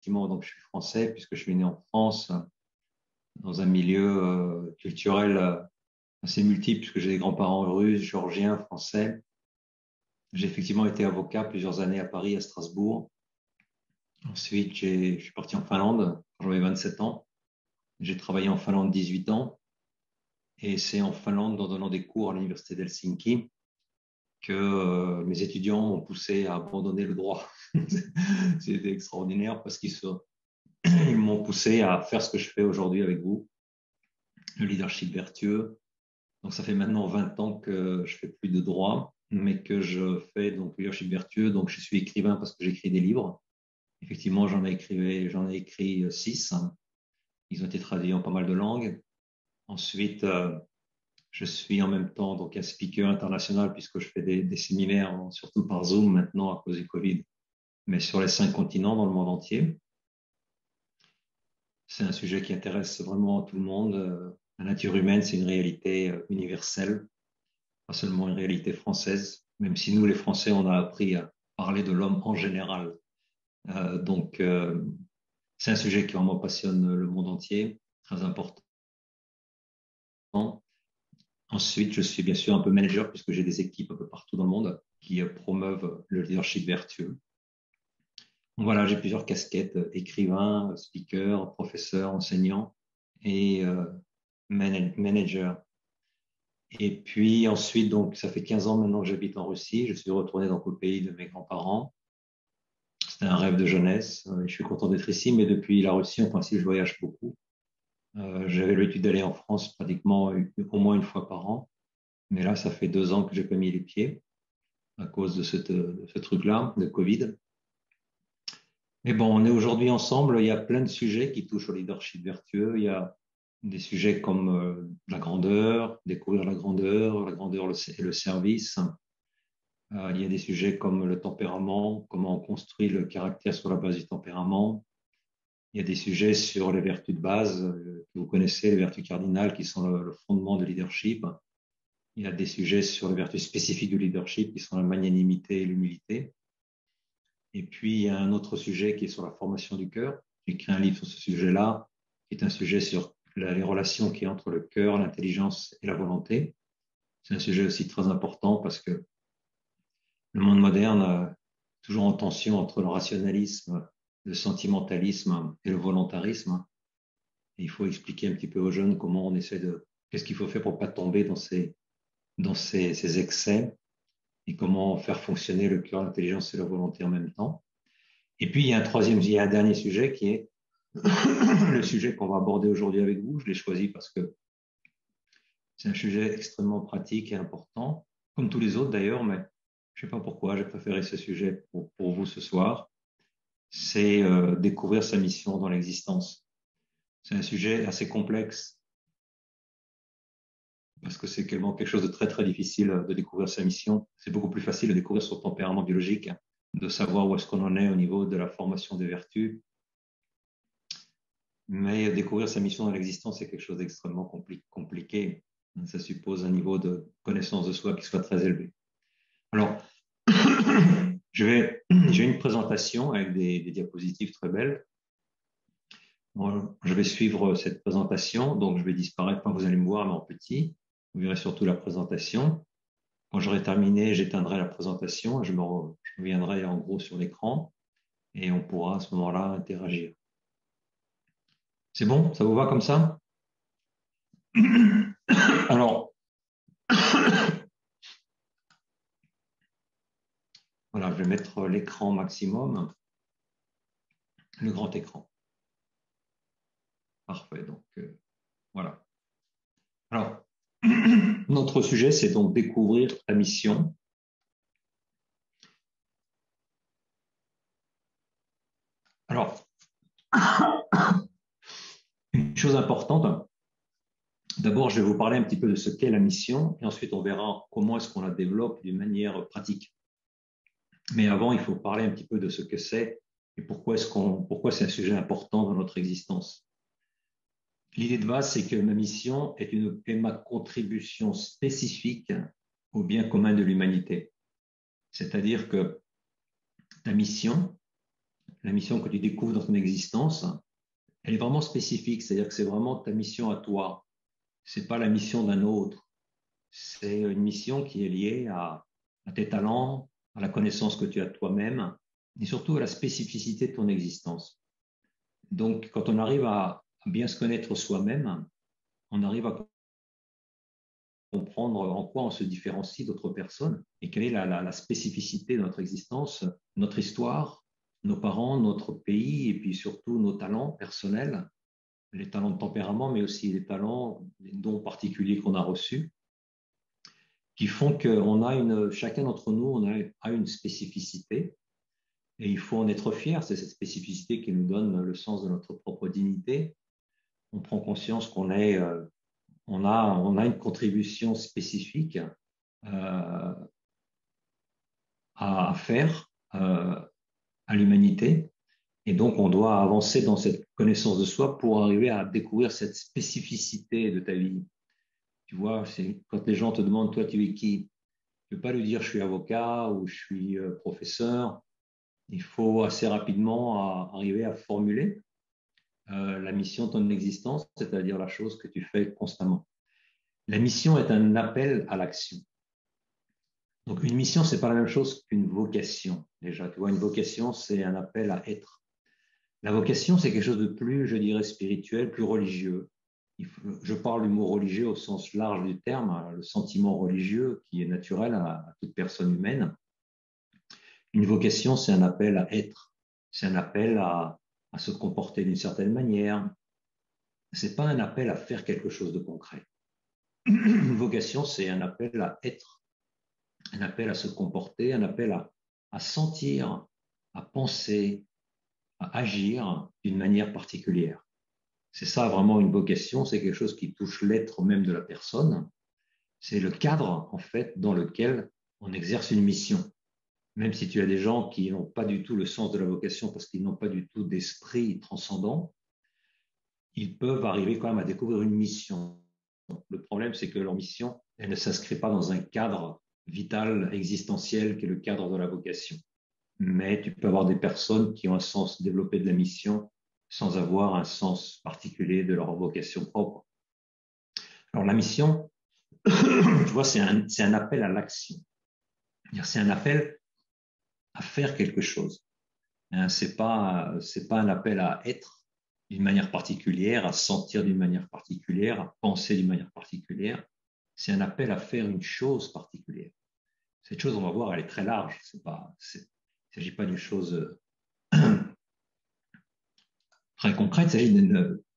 effectivement, donc je suis français puisque je suis né en France, dans un milieu culturel assez multiple, puisque j'ai des grands-parents russes, géorgiens, français. J'ai effectivement été avocat plusieurs années à Paris, à Strasbourg. Ensuite, je suis parti en Finlande quand j'avais 27 ans. J'ai travaillé en Finlande 18 ans. Et c'est en Finlande, en donnant des cours à l'université d'Helsinki, que mes étudiants m'ont poussé à abandonner le droit. C'était extraordinaire parce ils m'ont poussé à faire ce que je fais aujourd'hui avec vous, le leadership vertueux. Donc, ça fait maintenant 20 ans que je fais plus de droit, mais que je fais donc leadership vertueux. Donc, je suis écrivain parce que j'écris des livres. Effectivement, j'en ai écrit 6. Ils ont été traduits en pas mal de langues. Ensuite, je suis en même temps donc un speaker international puisque je fais des séminaires, surtout par Zoom maintenant à cause du Covid, mais sur les 5 continents dans le monde entier. C'est un sujet qui intéresse vraiment tout le monde. La nature humaine, c'est une réalité universelle, pas seulement une réalité française, même si nous, les Français, on a appris à parler de l'homme en général. Donc, c'est un sujet qui vraiment passionne le monde entier, très important. Ensuite, je suis bien sûr un peu manager puisque j'ai des équipes un peu partout dans le monde qui promeuvent le leadership vertueux. Donc voilà, j'ai plusieurs casquettes, écrivain, speaker, professeur, enseignant et manager. Et puis ensuite, donc ça fait 15 ans maintenant que j'habite en Russie. Je suis retourné dans le pays de mes grands-parents. C'était un rêve de jeunesse. Je suis content d'être ici, mais depuis la Russie, en principe, je voyage beaucoup. J'avais l'habitude d'aller en France pratiquement au moins une fois par an. Mais là, ça fait 2 ans que j'ai pas mis les pieds à cause de ce truc-là, de Covid. Mais bon, on est aujourd'hui ensemble. Il y a plein de sujets qui touchent au leadership vertueux. Il y a des sujets comme la grandeur, découvrir la grandeur et le service. Il y a des sujets comme le tempérament, comment on construit le caractère sur la base du tempérament. Il y a des sujets sur les vertus de base que vous connaissez, les vertus cardinales qui sont le fondement de leadership. Il y a des sujets sur les vertus spécifiques du leadership qui sont la magnanimité et l'humilité. Et puis, il y a un autre sujet qui est sur la formation du cœur. J'ai écrit un livre sur ce sujet-là, qui est un sujet sur les relations qui entre le cœur, l'intelligence et la volonté. C'est un sujet aussi très important parce que le monde moderne a toujours en tension entre le rationalisme, le sentimentalisme et le volontarisme. Et il faut expliquer un petit peu aux jeunes comment on essaie qu'est-ce qu'il faut faire pour ne pas tomber dans ces excès et comment faire fonctionner le cœur, l'intelligence et la volonté en même temps. Et puis, il y a un dernier sujet qui est le sujet qu'on va aborder aujourd'hui avec vous. Je l'ai choisi parce que c'est un sujet extrêmement pratique et important, comme tous les autres d'ailleurs, mais je ne sais pas pourquoi, j'ai préféré ce sujet pour vous ce soir. C'est découvrir sa mission dans l'existence. C'est un sujet assez complexe parce que c'est quelque chose de très, très difficile de découvrir sa mission. C'est beaucoup plus facile de découvrir son tempérament biologique, de savoir où est-ce qu'on en est au niveau de la formation des vertus. Mais découvrir sa mission dans l'existence, c'est quelque chose d'extrêmement compliqué. Ça suppose un niveau de connaissance de soi qui soit très élevé. Alors, j'ai une présentation avec des diapositives très belles. Bon, je vais suivre cette présentation, donc je vais disparaître quand vous allez me voir, mais en petit. Vous verrez surtout la présentation. Quand j'aurai terminé, j'éteindrai la présentation et je reviendrai en gros sur l'écran et on pourra à ce moment-là interagir. C'est bon? Ça vous va comme ça? Alors, voilà, je vais mettre l'écran maximum, le grand écran. Parfait, donc voilà. Alors, notre sujet, c'est donc découvrir la mission. Alors, une chose importante, d'abord, je vais vous parler un petit peu de ce qu'est la mission et ensuite on verra comment est-ce qu'on la développe d'une manière pratique. Mais avant, il faut parler un petit peu de ce que c'est et pourquoi c'est un sujet important dans notre existence. L'idée de base, c'est que ma mission est ma contribution spécifique au bien commun de l'humanité. C'est-à-dire que ta mission, la mission que tu découvres dans ton existence, elle est vraiment spécifique, c'est-à-dire que c'est vraiment ta mission à toi. C'est pas la mission d'un autre. C'est une mission qui est liée à tes talents, à la connaissance que tu as de toi-même et surtout à la spécificité de ton existence. Donc, quand on arrive à bien se connaître soi-même, on arrive à comprendre en quoi on se différencie d'autres personnes et quelle est la spécificité de notre existence, notre histoire, nos parents, notre pays et puis surtout nos talents personnels, les talents de tempérament, mais aussi les talents, les dons particuliers qu'on a reçus, qui font chacun d'entre nous, a une spécificité et il faut en être fier. C'est cette spécificité qui nous donne le sens de notre propre dignité. On prend conscience on a une contribution spécifique à faire à l'humanité. Et donc, on doit avancer dans cette connaissance de soi pour arriver à découvrir cette spécificité de ta vie. Tu vois, c'est quand les gens te demandent, toi, tu es qui? Tu ne peux pas lui dire, je suis avocat ou je suis professeur. Il faut assez rapidement arriver à formuler la mission de ton existence, c'est-à-dire la chose que tu fais constamment. La mission est un appel à l'action. Donc, une mission, c'est pas la même chose qu'une vocation. Déjà, tu vois, une vocation, c'est un appel à être. La vocation, c'est quelque chose de plus, je dirais, spirituel, plus religieux. Je parle du mot religieux au sens large du terme, le sentiment religieux qui est naturel à toute personne humaine. Une vocation, c'est un appel à être. C'est un appel à se comporter d'une certaine manière. C'est pas un appel à faire quelque chose de concret. Une vocation, c'est un appel à être, un appel à se comporter, un appel à sentir, à penser, à agir d'une manière particulière. C'est ça vraiment une vocation, c'est quelque chose qui touche l'être même de la personne. C'est le cadre, en fait, dans lequel on exerce une mission. Même si tu as des gens qui n'ont pas du tout le sens de la vocation parce qu'ils n'ont pas du tout d'esprit transcendant, ils peuvent arriver quand même à découvrir une mission. Le problème, c'est que leur mission, elle ne s'inscrit pas dans un cadre vital, existentiel, qui est le cadre de la vocation. Mais tu peux avoir des personnes qui ont un sens développé de la mission sans avoir un sens particulier de leur vocation propre. Alors la mission, tu vois, c'est un appel à l'action. C'est un appel à faire quelque chose. C'est pas un appel à être d'une manière particulière, à sentir d'une manière particulière, à penser d'une manière particulière. C'est un appel à faire une chose particulière. Cette chose, on va voir, elle est très large. Il ne s'agit pas d'une chose très concrète, il s'agit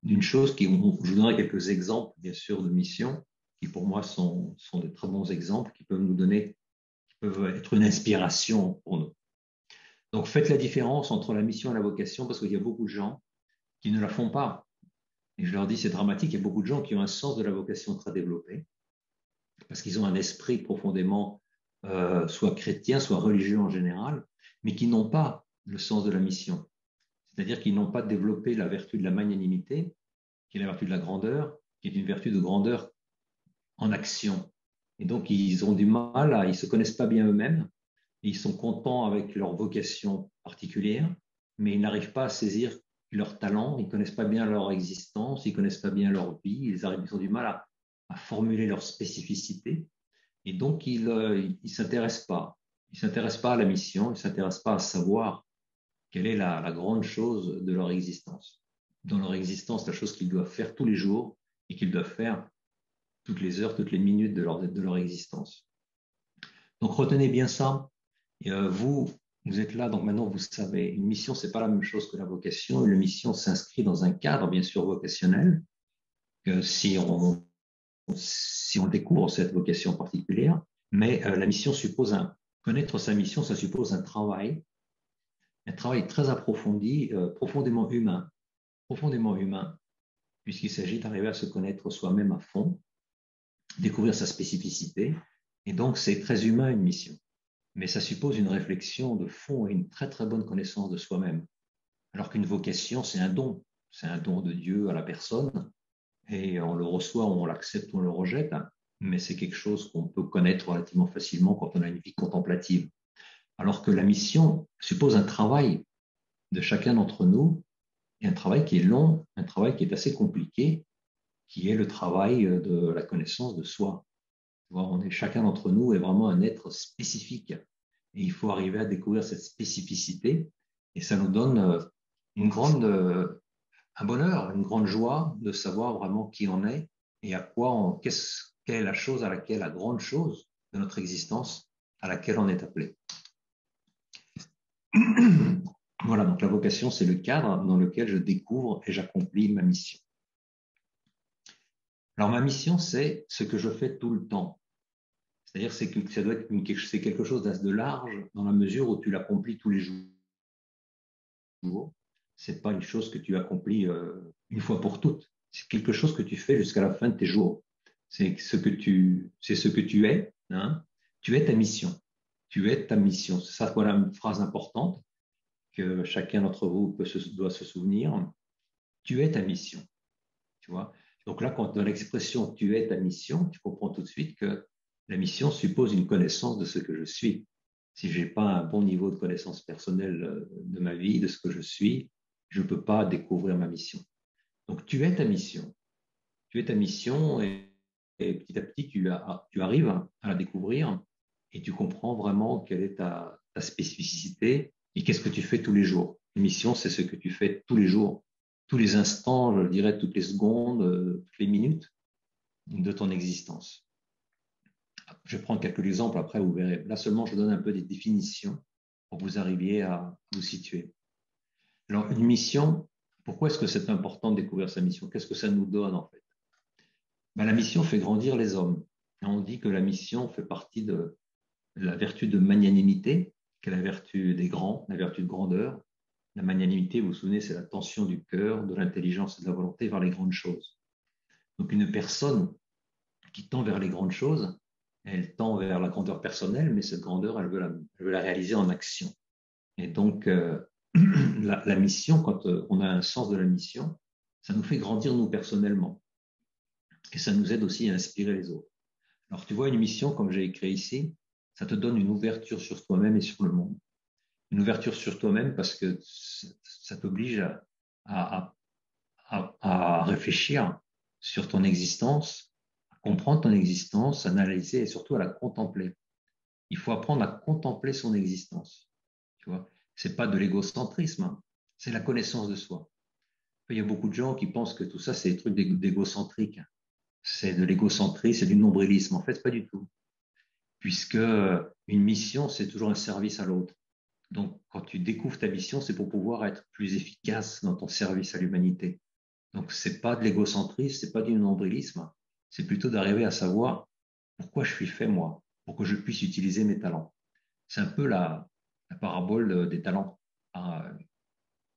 d'une chose je vous donnerai quelques exemples, bien sûr, de missions qui, pour moi, sont de très bons exemples qui peuvent être une inspiration pour nous. Donc, faites la différence entre la mission et la vocation parce qu'il y a beaucoup de gens qui ne la font pas. Et je leur dis, c'est dramatique, il y a beaucoup de gens qui ont un sens de la vocation très développé parce qu'ils ont un esprit profondément soit chrétien, soit religieux en général, mais qui n'ont pas le sens de la mission. C'est-à-dire qu'ils n'ont pas développé la vertu de la magnanimité, qui est la vertu de la grandeur, qui est une vertu de grandeur en action. Et donc, ils ont du mal, ils ne se connaissent pas bien eux-mêmes, ils sont contents avec leur vocation particulière, mais ils n'arrivent pas à saisir leur talent, ils ne connaissent pas bien leur existence, ils ne connaissent pas bien leur vie, ils ont du mal à formuler leur spécificité, et donc ils ne s'intéressent pas. Ils ne s'intéressent pas à la mission, ils ne s'intéressent pas à savoir quelle est la grande chose de leur existence. Dans leur existence, la chose qu'ils doivent faire tous les jours et qu'ils doivent faire toutes les heures, toutes les minutes de leur existence. Donc retenez bien ça. Et, vous êtes là, donc maintenant vous savez, une mission, c'est pas la même chose que la vocation. Une mission s'inscrit dans un cadre, bien sûr, vocationnel, que si on découvre cette vocation particulière, mais la mission suppose connaître sa mission, ça suppose un travail très approfondi, profondément humain, puisqu'il s'agit d'arriver à se connaître soi-même à fond, découvrir sa spécificité, et donc c'est très humain une mission. Mais ça suppose une réflexion de fond et une très très bonne connaissance de soi-même. Alors qu'une vocation, c'est un don de Dieu à la personne, et on le reçoit, on l'accepte, on le rejette, mais c'est quelque chose qu'on peut connaître relativement facilement quand on a une vie contemplative. Alors que la mission suppose un travail de chacun d'entre nous est un travail qui est long, un travail qui est assez compliqué, qui est le travail de la connaissance de soi. Chacun d'entre nous est vraiment un être spécifique. Et il faut arriver à découvrir cette spécificité. Et ça nous donne un bonheur, une grande joie de savoir vraiment qui on est et quelle est la chose la grande chose de notre existence à laquelle on est appelé. Voilà, donc la vocation, c'est le cadre dans lequel je découvre et j'accomplis ma mission. Alors ma mission, c'est ce que je fais tout le temps. C'est-à-dire que ça doit être c'est quelque chose de large dans la mesure où tu l'accomplis tous les jours. C'est pas une chose que tu accomplis une fois pour toutes. C'est quelque chose que tu fais jusqu'à la fin de tes jours. C'est ce que tu es. Hein. Tu es ta mission. Tu es ta mission. C'est ça, voilà une phrase importante que chacun d'entre vous doit se souvenir. Tu es ta mission. Tu vois. Donc là, quand dans l'expression tu es ta mission, tu comprends tout de suite que la mission suppose une connaissance de ce que je suis. Si je n'ai pas un bon niveau de connaissance personnelle de ma vie, de ce que je suis, je ne peux pas découvrir ma mission. Donc tu es ta mission. Tu es ta mission et petit à petit, tu arrives à la découvrir et tu comprends vraiment quelle est ta spécificité et qu'est-ce que tu fais tous les jours. Une mission, c'est ce que tu fais tous les jours, tous les instants, je dirais toutes les secondes, toutes les minutes de ton existence. Je vais prendre quelques exemples, après vous verrez. Là seulement, je donne un peu des définitions pour que vous arriviez à vous situer. Alors, une mission, pourquoi est-ce que c'est important de découvrir sa mission? Qu'est-ce que ça nous donne en fait? La mission fait grandir les hommes. Et on dit que la mission fait partie de la vertu de magnanimité, qui est la vertu des grands, la vertu de grandeur. La magnanimité, vous vous souvenez, c'est la tension du cœur, de l'intelligence et de la volonté vers les grandes choses. Donc une personne qui tend vers les grandes choses, elle tend vers la grandeur personnelle, mais cette grandeur, elle veut la réaliser en action. Et donc, la mission, quand on a un sens de la mission, ça nous fait grandir nous personnellement. Et ça nous aide aussi à inspirer les autres. Alors, tu vois, une mission, comme j'ai écrit ici, ça te donne une ouverture sur toi-même et sur le monde. Une ouverture sur toi-même parce que ça t'oblige à réfléchir sur ton existence, à comprendre ton existence, à analyser et surtout à la contempler. Il faut apprendre à contempler son existence. Tu vois, c'est pas de l'égocentrisme, hein. C'est la connaissance de soi. Il y a beaucoup de gens qui pensent que tout ça, c'est des trucs d'égocentrique. C'est de l'égocentrisme, c'est du nombrilisme. En fait, pas du tout. Puisque une mission, c'est toujours un service à l'autre. Donc, quand tu découvres ta mission, c'est pour pouvoir être plus efficace dans ton service à l'humanité. Donc, c'est pas de l'égocentrisme, c'est pas du nombrilisme. C'est plutôt d'arriver à savoir pourquoi je suis fait, moi, pour que je puisse utiliser mes talents. C'est un peu la parabole des talents.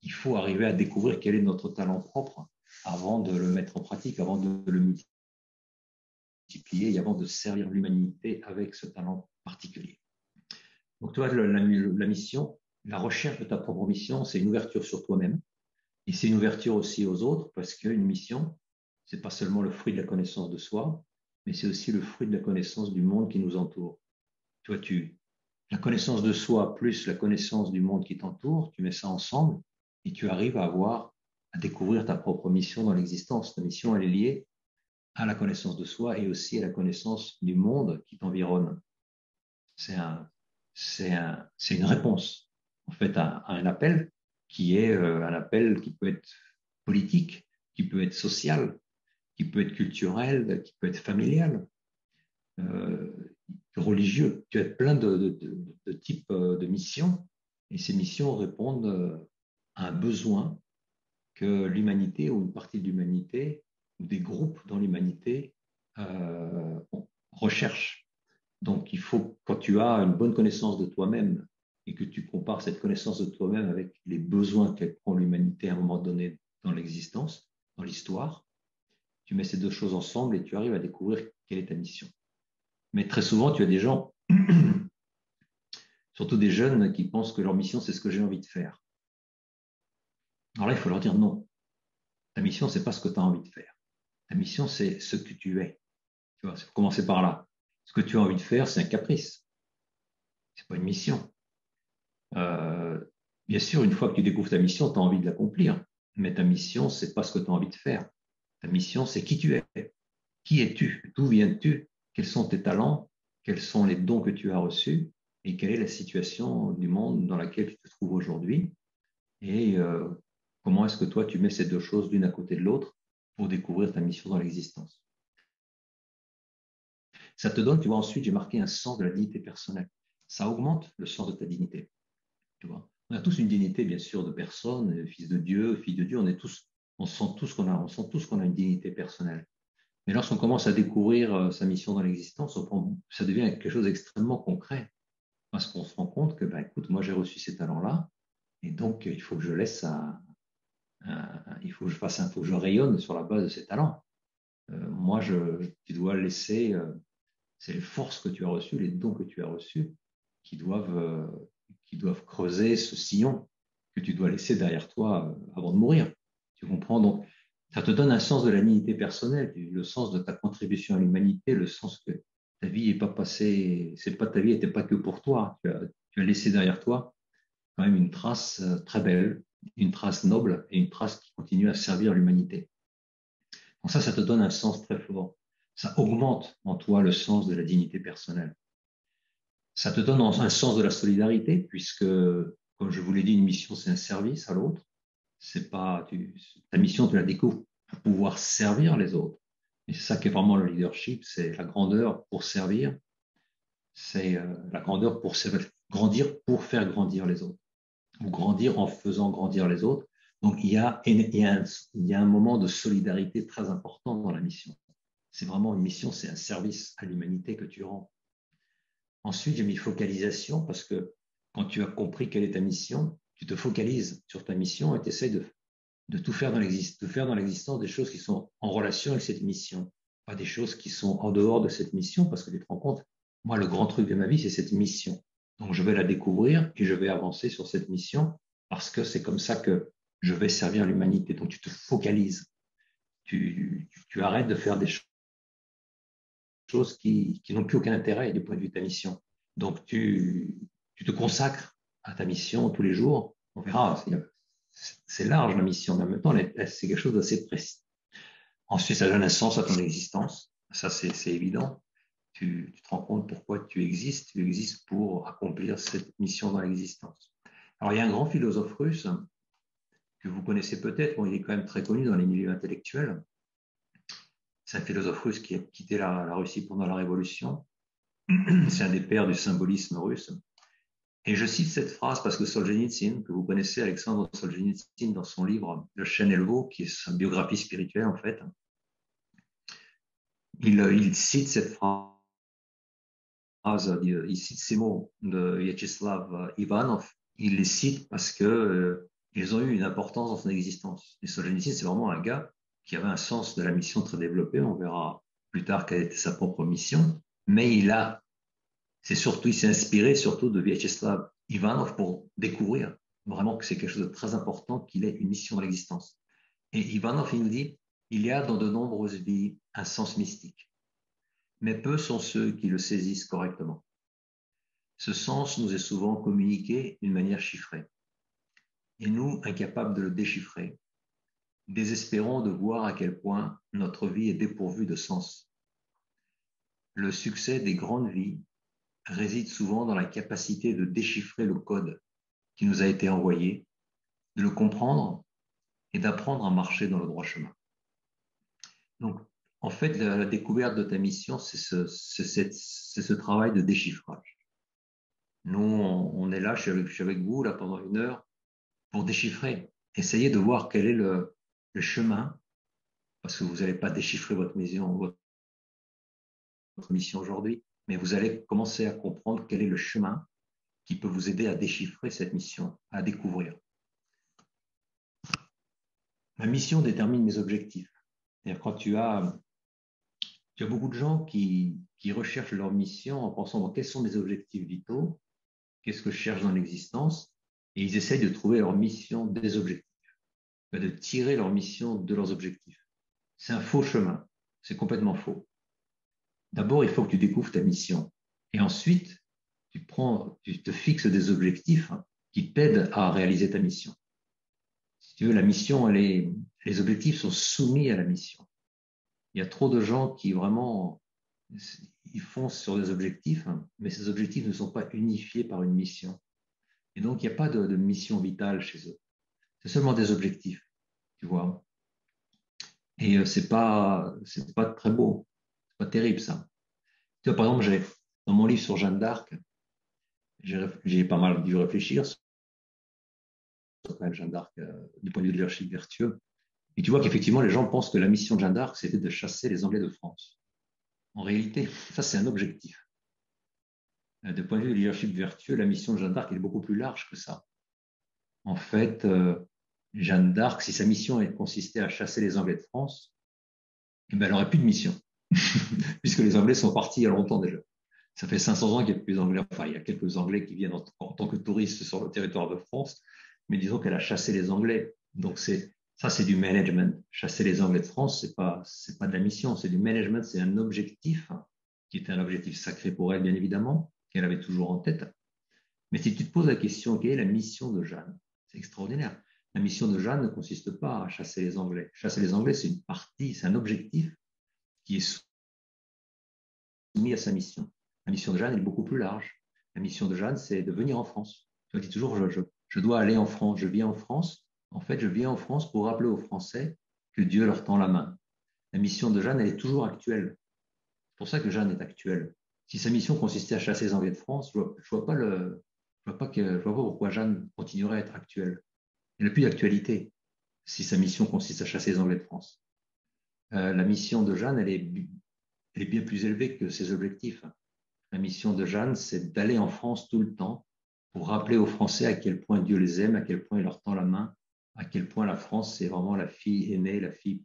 Il faut arriver à découvrir quel est notre talent propre avant de le mettre en pratique, avant de le multiplier et avant de servir l'humanité avec ce talent particulier. Donc, toi, la mission, la recherche de ta propre mission, c'est une ouverture sur toi-même et c'est une ouverture aussi aux autres parce qu'une mission, c'est pas seulement le fruit de la connaissance de soi, mais c'est aussi le fruit de la connaissance du monde qui nous entoure. Toi, la connaissance de soi plus la connaissance du monde qui t'entoure, tu mets ça ensemble et tu arrives à découvrir ta propre mission dans l'existence. Ta mission, elle est liée à la connaissance de soi et aussi à la connaissance du monde qui t'environne. C'est une réponse, en fait, à un appel qui est un appel qui peut être politique, qui peut être social, qui peut être culturel, qui peut être familial, religieux. Tu as plein de types de missions et ces missions répondent à un besoin que l'humanité ou une partie de l'humanité ou des groupes dans l'humanité recherchent. Donc, il faut, quand tu as une bonne connaissance de toi-même et que tu compares cette connaissance de toi-même avec les besoins qu'elle prend l'humanité à un moment donné dans l'existence, dans l'histoire, tu mets ces deux choses ensemble et tu arrives à découvrir quelle est ta mission. Mais très souvent, tu as des gens, surtout des jeunes, qui pensent que leur mission, c'est ce que j'ai envie de faire. Alors là, il faut leur dire non. Ta mission, c'est pas ce que tu as envie de faire. Ta mission, c'est ce que tu es. Tu vois, il faut commencer par là. Ce que tu as envie de faire, c'est un caprice. C'est pas une mission. Bien sûr, une fois que tu découvres ta mission, tu as envie de l'accomplir. Mais ta mission, c'est pas ce que tu as envie de faire. Ta mission, c'est qui tu es. Qui es-tu? D'où viens-tu? Quels sont tes talents? Quels sont les dons que tu as reçus? Et quelle est la situation du monde dans laquelle tu te trouves aujourd'hui? Et comment est-ce que toi, tu mets ces deux choses l'une à côté de l'autre pour découvrir ta mission dans l'existence? Ça te donne, tu vois, ensuite, j'ai marqué un sens de la dignité personnelle. Ça augmente le sens de ta dignité. Tu vois. On a tous une dignité, bien sûr, de personne, fils de Dieu, fille de Dieu, on sent tous qu'on a une dignité personnelle. Mais lorsqu'on commence à découvrir sa mission dans l'existence, ça devient quelque chose d'extrêmement concret. Parce qu'on se rend compte que, ben, écoute, moi j'ai reçu ces talents-là, et donc il faut que je laisse il faut que je fasse il faut que je rayonne sur la base de ces talents. Moi, tu dois laisser, c'est les forces que tu as reçues, les dons que tu as reçus, qui doivent, euh, qui doivent creuser ce sillon que tu dois laisser derrière toi avant de mourir. Tu comprends? Donc, ça te donne un sens de la dignité personnelle, le sens de ta contribution à l'humanité, le sens que ta vie est pas passée, c'est pas ta vie n'était pas que pour toi. Tu as laissé derrière toi quand même une trace très belle, une trace noble et une trace qui continue à servir l'humanité. Donc ça te donne un sens très fort. Ça augmente en toi le sens de la dignité personnelle. Ça te donne un sens de la solidarité, puisque, comme je vous l'ai dit, une mission, c'est un service à l'autre. C'est pas, ta mission, tu la découvres pour pouvoir servir les autres. Et c'est ça qui est vraiment le leadership, c'est la grandeur pour servir, c'est la grandeur pour grandir pour faire grandir les autres, ou grandir en faisant grandir les autres. Donc il y a un moment de solidarité très important dans la mission. C'est vraiment une mission, c'est un service à l'humanité que tu rends. Ensuite, j'ai mis focalisation parce que quand tu as compris quelle est ta mission, tu te focalises sur ta mission et tu essaies de tout faire dans l'existence des choses qui sont en relation avec cette mission, pas des choses qui sont en dehors de cette mission parce que tu te rends compte, moi, le grand truc de ma vie, c'est cette mission. Donc, je vais la découvrir et je vais avancer sur cette mission parce que c'est comme ça que je vais servir l'humanité. Donc, tu te focalises. Tu arrêtes de faire des choses qui n'ont plus aucun intérêt du point de vue de ta mission. Donc, tu te consacres à ta mission tous les jours. On verra, c'est large la mission, mais en même temps, c'est quelque chose d'assez précis. Ensuite, ça donne un sens à ton existence. Ça, c'est évident. Tu te rends compte pourquoi tu existes. Tu existes pour accomplir cette mission dans l'existence. Alors, il y a un grand philosophe russe que vous connaissez peut-être. Bon, il est quand même très connu dans les milieux intellectuels. C'est un philosophe russe qui a quitté la Russie pendant la Révolution. C'est un des pères du symbolisme russe. Et je cite cette phrase parce que Solzhenitsyn, que vous connaissez, Alexandre Solzhenitsyn, dans son livre Le chêne et le veau, qui est sa biographie spirituelle en fait, il cite cette phrase, il cite ces mots de Vyacheslav Ivanov. Il les cite parce que ils ont eu une importance dans son existence. Et Solzhenitsyn, c'est vraiment un gars qui avait un sens de la mission très développé. On verra plus tard quelle était sa propre mission. Mais il s'est inspiré surtout de Vyacheslav Ivanov pour découvrir vraiment que c'est quelque chose de très important qu'il ait une mission dans l'existence. Et Ivanov, il nous dit, il y a dans de nombreuses vies un sens mystique, mais peu sont ceux qui le saisissent correctement. Ce sens nous est souvent communiqué d'une manière chiffrée. Et nous, incapables de le déchiffrer, désespérons de voir à quel point notre vie est dépourvue de sens. Le succès des grandes vies réside souvent dans la capacité de déchiffrer le code qui nous a été envoyé, de le comprendre et d'apprendre à marcher dans le droit chemin. Donc, en fait, la découverte de ta mission, c'est ce travail de déchiffrage. Nous, on est là, je suis avec vous là pendant 1 heure pour déchiffrer, essayer de voir quel est le chemin, parce que vous n'allez pas déchiffrer votre mission aujourd'hui, mais vous allez commencer à comprendre quel est le chemin qui peut vous aider à déchiffrer cette mission, à découvrir. Ma mission détermine mes objectifs. C'est-à-dire quand tu as beaucoup de gens qui recherchent leur mission en pensant bon, quels sont mes objectifs vitaux, qu'est-ce que je cherche dans l'existence, et ils essayent de trouver leur mission des objectifs, de tirer leur mission de leurs objectifs. C'est un faux chemin, c'est complètement faux. D'abord, il faut que tu découvres ta mission, et ensuite, tu te fixes des objectifs qui t'aident à réaliser ta mission. Si tu veux, la mission, les objectifs sont soumis à la mission. Il y a trop de gens qui vraiment, ils foncent sur des objectifs, hein, mais ces objectifs ne sont pas unifiés par une mission. Et donc, il n'y a pas de mission vitale chez eux. C'est seulement des objectifs, tu vois. Et c'est pas très beau, c'est pas terrible ça. Tu vois, par exemple, dans mon livre sur Jeanne d'Arc, j'ai pas mal dû réfléchir sur quand même Jeanne d'Arc du point de vue de leadership vertueux. Et tu vois qu'effectivement, les gens pensent que la mission de Jeanne d'Arc, c'était de chasser les Anglais de France. En réalité, ça, c'est un objectif. Du point de vue du leadership vertueux, la mission de Jeanne d'Arc est beaucoup plus large que ça. En fait, Jeanne d'Arc, si sa mission consistait à chasser les Anglais de France, eh ben, elle n'aurait plus de mission, puisque les Anglais sont partis il y a longtemps déjà. Ça fait 500 ans qu'il n'y a plus d'Anglais. Enfin, il y a quelques Anglais qui viennent en tant que touristes sur le territoire de France, mais disons qu'elle a chassé les Anglais. Donc, ça, c'est du management. Chasser les Anglais de France, c'est pas de la mission, c'est du management, c'est un objectif, hein, qui était un objectif sacré pour elle, bien évidemment, qu'elle avait toujours en tête. Mais si tu te poses la question, quelle est la mission de Jeanne? C'est extraordinaire. La mission de Jeanne ne consiste pas à chasser les Anglais. Chasser les Anglais, c'est une partie, c'est un objectif qui est soumis à sa mission. La mission de Jeanne est beaucoup plus large. La mission de Jeanne, c'est de venir en France. Je dis toujours, je dois aller en France, je viens en France. En fait, je viens en France pour rappeler aux Français que Dieu leur tend la main. La mission de Jeanne, elle est toujours actuelle. C'est pour ça que Jeanne est actuelle. Si sa mission consistait à chasser les Anglais de France, je vois pas pourquoi Jeanne continuerait à être actuelle. Elle n'a plus d'actualité si sa mission consiste à chasser les Anglais de France. La mission de Jeanne, elle est bien plus élevée que ses objectifs. La mission de Jeanne, c'est d'aller en France tout le temps pour rappeler aux Français à quel point Dieu les aime, à quel point il leur tend la main, à quel point la France, c'est vraiment la fille aînée, la fille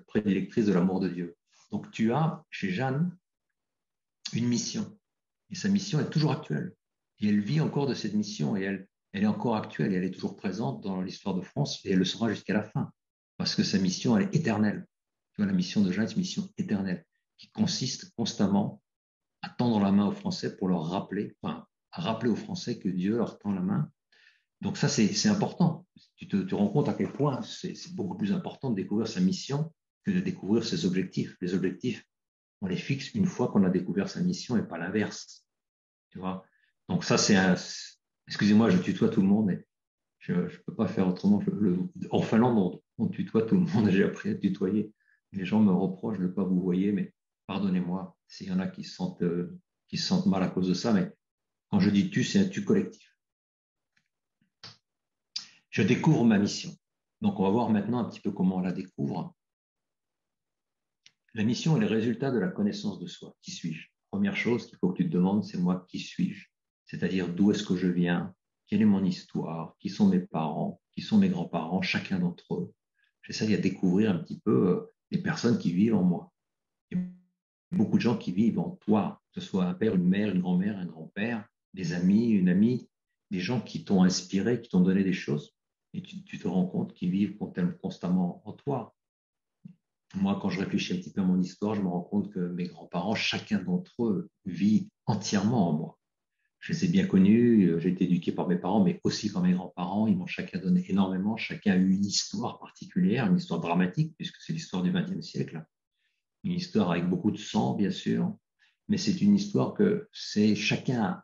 prédilectrice de l'amour de Dieu. Donc tu as chez Jeanne une mission. Et sa mission est toujours actuelle. Et elle vit encore de cette mission et elle est encore actuelle et elle est toujours présente dans l'histoire de France et elle le sera jusqu'à la fin. Parce que sa mission, elle est éternelle. Tu vois, la mission de Jeanne, c'est une mission éternelle qui consiste constamment à tendre la main aux Français pour leur rappeler, enfin, à rappeler aux Français que Dieu leur tend la main. Donc ça, c'est important. Tu te rends compte à quel point c'est beaucoup plus important de découvrir sa mission que de découvrir ses objectifs. Les objectifs, on les fixe une fois qu'on a découvert sa mission et pas l'inverse. Tu vois. Donc ça, excusez-moi, je tutoie tout le monde, mais je ne peux pas faire autrement. En Finlande, on tutoie tout le monde. J'ai appris à tutoyer. Les gens me reprochent de ne pas vous voyer, mais pardonnez-moi s'il y en a qui se sentent mal à cause de ça, mais quand je dis tu, c'est un tu collectif. Je découvre ma mission. Donc, on va voir maintenant un petit peu comment on la découvre. La mission est le résultat de la connaissance de soi. Qui suis-je? Première chose qu'il faut que tu te demandes, c'est moi, qui suis-je? C'est-à-dire d'où est-ce que je viens? Quelle est mon histoire? Qui sont mes parents? Qui sont mes grands-parents? Chacun d'entre eux. J'essaie de découvrir un petit peu les personnes qui vivent en moi. Il y a beaucoup de gens qui vivent en toi, que ce soit un père, une mère, une grand-mère, un grand-père, des amis, une amie, des gens qui t'ont inspiré, qui t'ont donné des choses, et tu te rends compte qu'ils vivent constamment en toi. Moi, quand je réfléchis un petit peu à mon histoire, je me rends compte que mes grands-parents, chacun d'entre eux vit entièrement en moi. Je les ai bien connus, j'ai été éduqué par mes parents, mais aussi par mes grands-parents. Ils m'ont chacun donné énormément. Chacun a eu une histoire particulière, une histoire dramatique, puisque c'est l'histoire du XXe siècle. Une histoire avec beaucoup de sang, bien sûr, mais c'est une histoire que chacun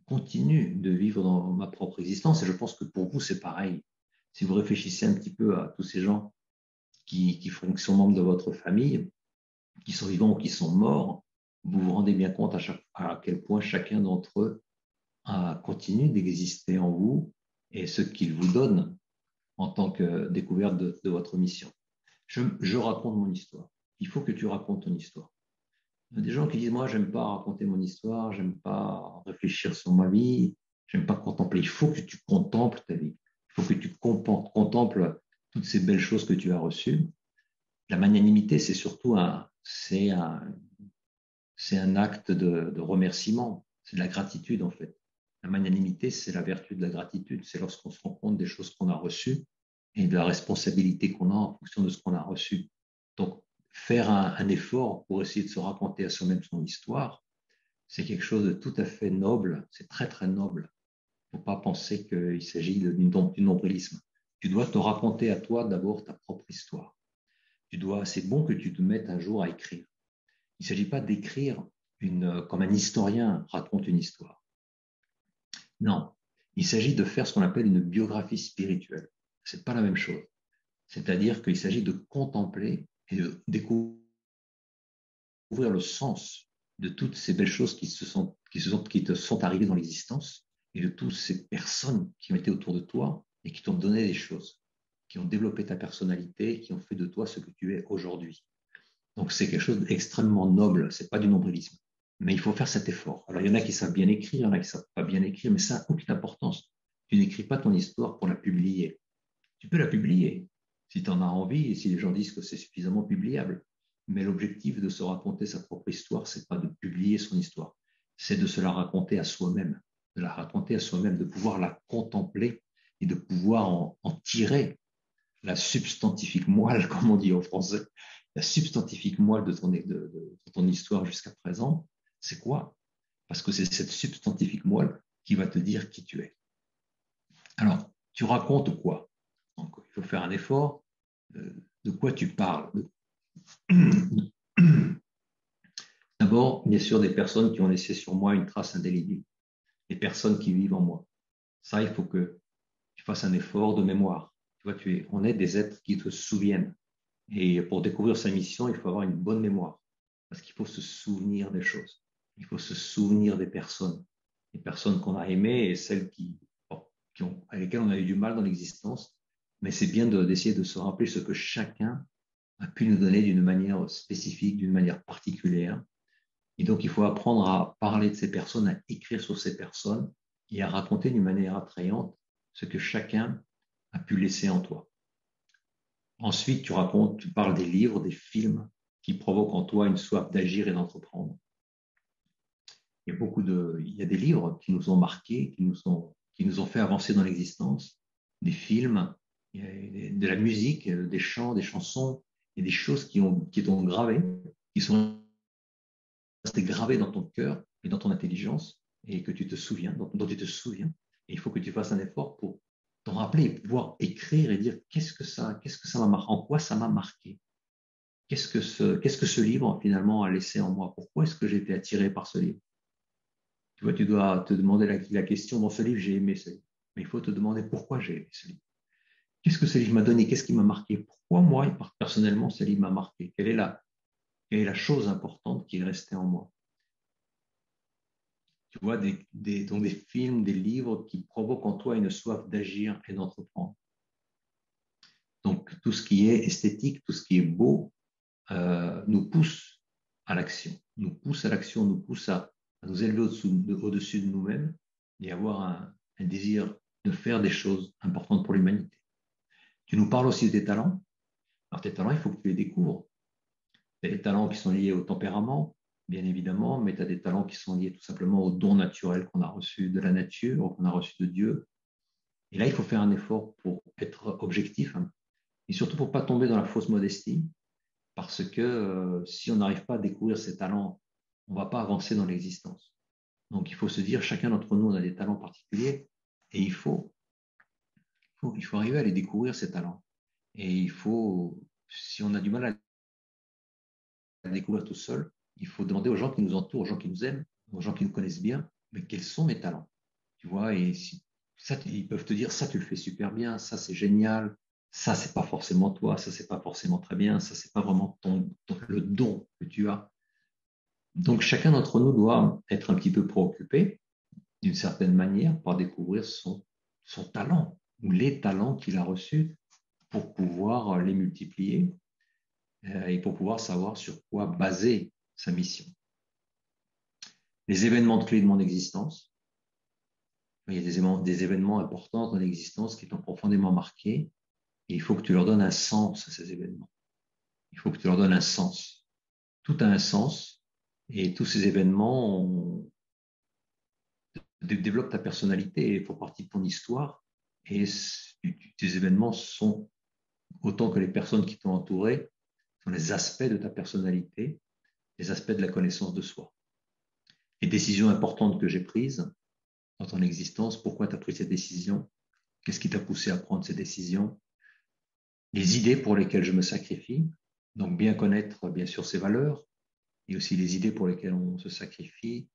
continue de vivre dans ma propre existence. Et je pense que pour vous, c'est pareil. Si vous réfléchissez un petit peu à tous ces gens qui sont membres de votre famille, qui sont vivants ou qui sont morts, vous vous rendez bien compte à quel point chacun d'entre eux continue d'exister en vous et ce qu'il vous donne en tant que découverte de votre mission. Je raconte mon histoire. Il faut que tu racontes ton histoire. Il y a des gens qui disent, moi, j'aime pas raconter mon histoire, j'aime pas réfléchir sur ma vie, j'aime pas contempler. Il faut que tu contemples ta vie. Il faut que tu contemples toutes ces belles choses que tu as reçues. La magnanimité, c'est surtout un acte de remerciement. C'est de la gratitude, en fait. La magnanimité, c'est la vertu de la gratitude. C'est lorsqu'on se rend compte des choses qu'on a reçues et de la responsabilité qu'on a en fonction de ce qu'on a reçu. Donc, faire un effort pour essayer de se raconter à soi-même son histoire, c'est quelque chose de tout à fait noble. C'est très, très noble. Il ne faut pas penser qu'il s'agit d'un nombrilisme. Tu dois te raconter à toi d'abord ta propre histoire. C'est bon que tu te mettes un jour à écrire. Il ne s'agit pas d'écrire comme un historien raconte une histoire. Non, il s'agit de faire ce qu'on appelle une biographie spirituelle. Ce n'est pas la même chose. C'est-à-dire qu'il s'agit de contempler et de découvrir le sens de toutes ces belles choses qui te sont arrivées dans l'existence et de toutes ces personnes qui ont été autour de toi et qui t'ont donné des choses, qui ont développé ta personnalité, qui ont fait de toi ce que tu es aujourd'hui. Donc c'est quelque chose d'extrêmement noble, c'est pas du nombrilisme. Mais il faut faire cet effort. Alors il y en a qui savent bien écrire, il y en a qui savent pas bien écrire, mais ça n'a aucune importance. Tu n'écris pas ton histoire pour la publier. Tu peux la publier si tu en as envie et si les gens disent que c'est suffisamment publiable. Mais l'objectif de se raconter sa propre histoire, c'est pas de publier son histoire, c'est de se la raconter à soi-même, de la raconter à soi-même, de pouvoir la contempler et de pouvoir en tirer la substantifique moelle, comme on dit en français, la substantifique moelle de ton histoire jusqu'à présent, c'est quoi? Parce que c'est cette substantifique moelle qui va te dire qui tu es. Alors, tu racontes quoi? Donc, il faut faire un effort. De quoi tu parles? D'abord, bien sûr, des personnes qui ont laissé sur moi une trace indélébile, des personnes qui vivent en moi. Ça, il faut que tu fasses un effort de mémoire. Tu vois, on est des êtres qui te souviennent. Et pour découvrir sa mission, il faut avoir une bonne mémoire. Parce qu'il faut se souvenir des choses. Il faut se souvenir des personnes. Les personnes qu'on a aimées et celles avec lesquelles on a eu du mal dans l'existence. Mais c'est bien d'essayer de se rappeler ce que chacun a pu nous donner d'une manière spécifique, d'une manière particulière. Et donc, il faut apprendre à parler de ces personnes, à écrire sur ces personnes et à raconter d'une manière attrayante ce que chacun a pu laisser en toi. Ensuite, tu parles des livres, des films qui provoquent en toi une soif d'agir et d'entreprendre. Il y a des livres qui nous ont marqués, qui nous ont fait avancer dans l'existence, des films, de la musique, des chants, des chansons, et des choses qui t'ont gravé, qui sont restées gravées dans ton cœur et dans ton intelligence, et que tu te souviens, dont tu te souviens. Et il faut que tu fasses un effort pour t'en rappeler et pouvoir écrire et dire qu'est-ce que ça m'a marqué, en quoi ça m'a marqué. Qu'est-ce que ce livre finalement a laissé en moi? Pourquoi est-ce que j'ai été attiré par ce livre? Tu vois, tu dois te demander la question, dans ce livre, j'ai aimé ce livre. Mais il faut te demander pourquoi j'ai aimé ce livre. Qu'est-ce que ce livre m'a donné? Qu'est-ce qui m'a marqué? Pourquoi moi, personnellement, ce livre m'a marqué? Quelle est la chose importante qui est restée en moi? Tu vois, donc des films, des livres qui provoquent en toi une soif d'agir et d'entreprendre. Donc, tout ce qui est esthétique, tout ce qui est beau, nous pousse à l'action. Nous pousse à l'action, nous pousse à nous élever au-dessus de nous-mêmes et avoir un désir de faire des choses importantes pour l'humanité. Tu nous parles aussi de tes talents. Alors, tes talents, il faut que tu les découvres. Tu as des talents qui sont liés au tempérament, bien évidemment, mais tu as des talents qui sont liés tout simplement aux dons naturels qu'on a reçus de la nature, qu'on a reçus de Dieu. Et là, il faut faire un effort pour être objectif, hein, et surtout pour ne pas tomber dans la fausse modestie, parce que si on n'arrive pas à découvrir ces talents, on ne va pas avancer dans l'existence. Donc, il faut se dire, chacun d'entre nous, on a des talents particuliers, et il faut arriver à les découvrir, ces talents. Et si on a du mal à les découvrir tout seul, il faut demander aux gens qui nous entourent, aux gens qui nous aiment, aux gens qui nous connaissent bien, mais quels sont mes talents? Tu vois, et ils peuvent te dire, ça, tu le fais super bien, ça, c'est génial, ça, c'est pas forcément toi, ça, c'est pas forcément très bien, ça, c'est pas vraiment le don que tu as. Donc, chacun d'entre nous doit être un petit peu préoccupé, d'une certaine manière, par découvrir son talent ou les talents qu'il a reçus pour pouvoir les multiplier et pour pouvoir savoir sur quoi baser sa mission. Les événements clés de mon existence. Il y a des événements importants dans l'existence qui t'ont profondément marqué et il faut que tu leur donnes un sens à ces événements. Il faut que tu leur donnes un sens. Tout a un sens et tous ces événements développent ta personnalité et font partie de ton histoire. Et ces événements sont, autant que les personnes qui t'ont entouré, sont les aspects de ta personnalité, les aspects de la connaissance de soi. Les décisions importantes que j'ai prises, dans ton existence, pourquoi tu as pris cette décision, qu'est-ce qui t'a poussé à prendre cette décision, les idées pour lesquelles je me sacrifie, donc bien connaître bien sûr ses valeurs, et aussi les idées pour lesquelles on se sacrifie.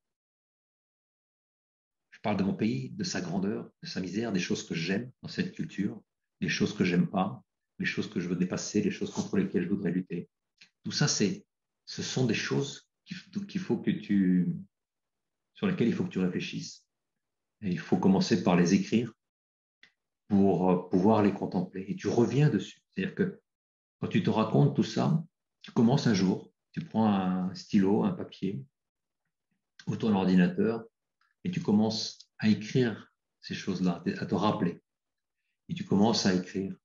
Je parle de mon pays, de sa grandeur, de sa misère, des choses que j'aime dans cette culture, des choses que j'aime pas, les choses que je veux dépasser, les choses contre lesquelles je voudrais lutter. Tout ça, ce sont des choses qu'il faut que sur lesquelles il faut que tu réfléchisses. Et il faut commencer par les écrire pour pouvoir les contempler. Et tu reviens dessus. C'est-à-dire que quand tu te racontes tout ça, tu commences un jour, tu prends un stylo, un papier ou ton ordinateur et tu commences à écrire ces choses-là, à te rappeler. Et tu commences à écrire,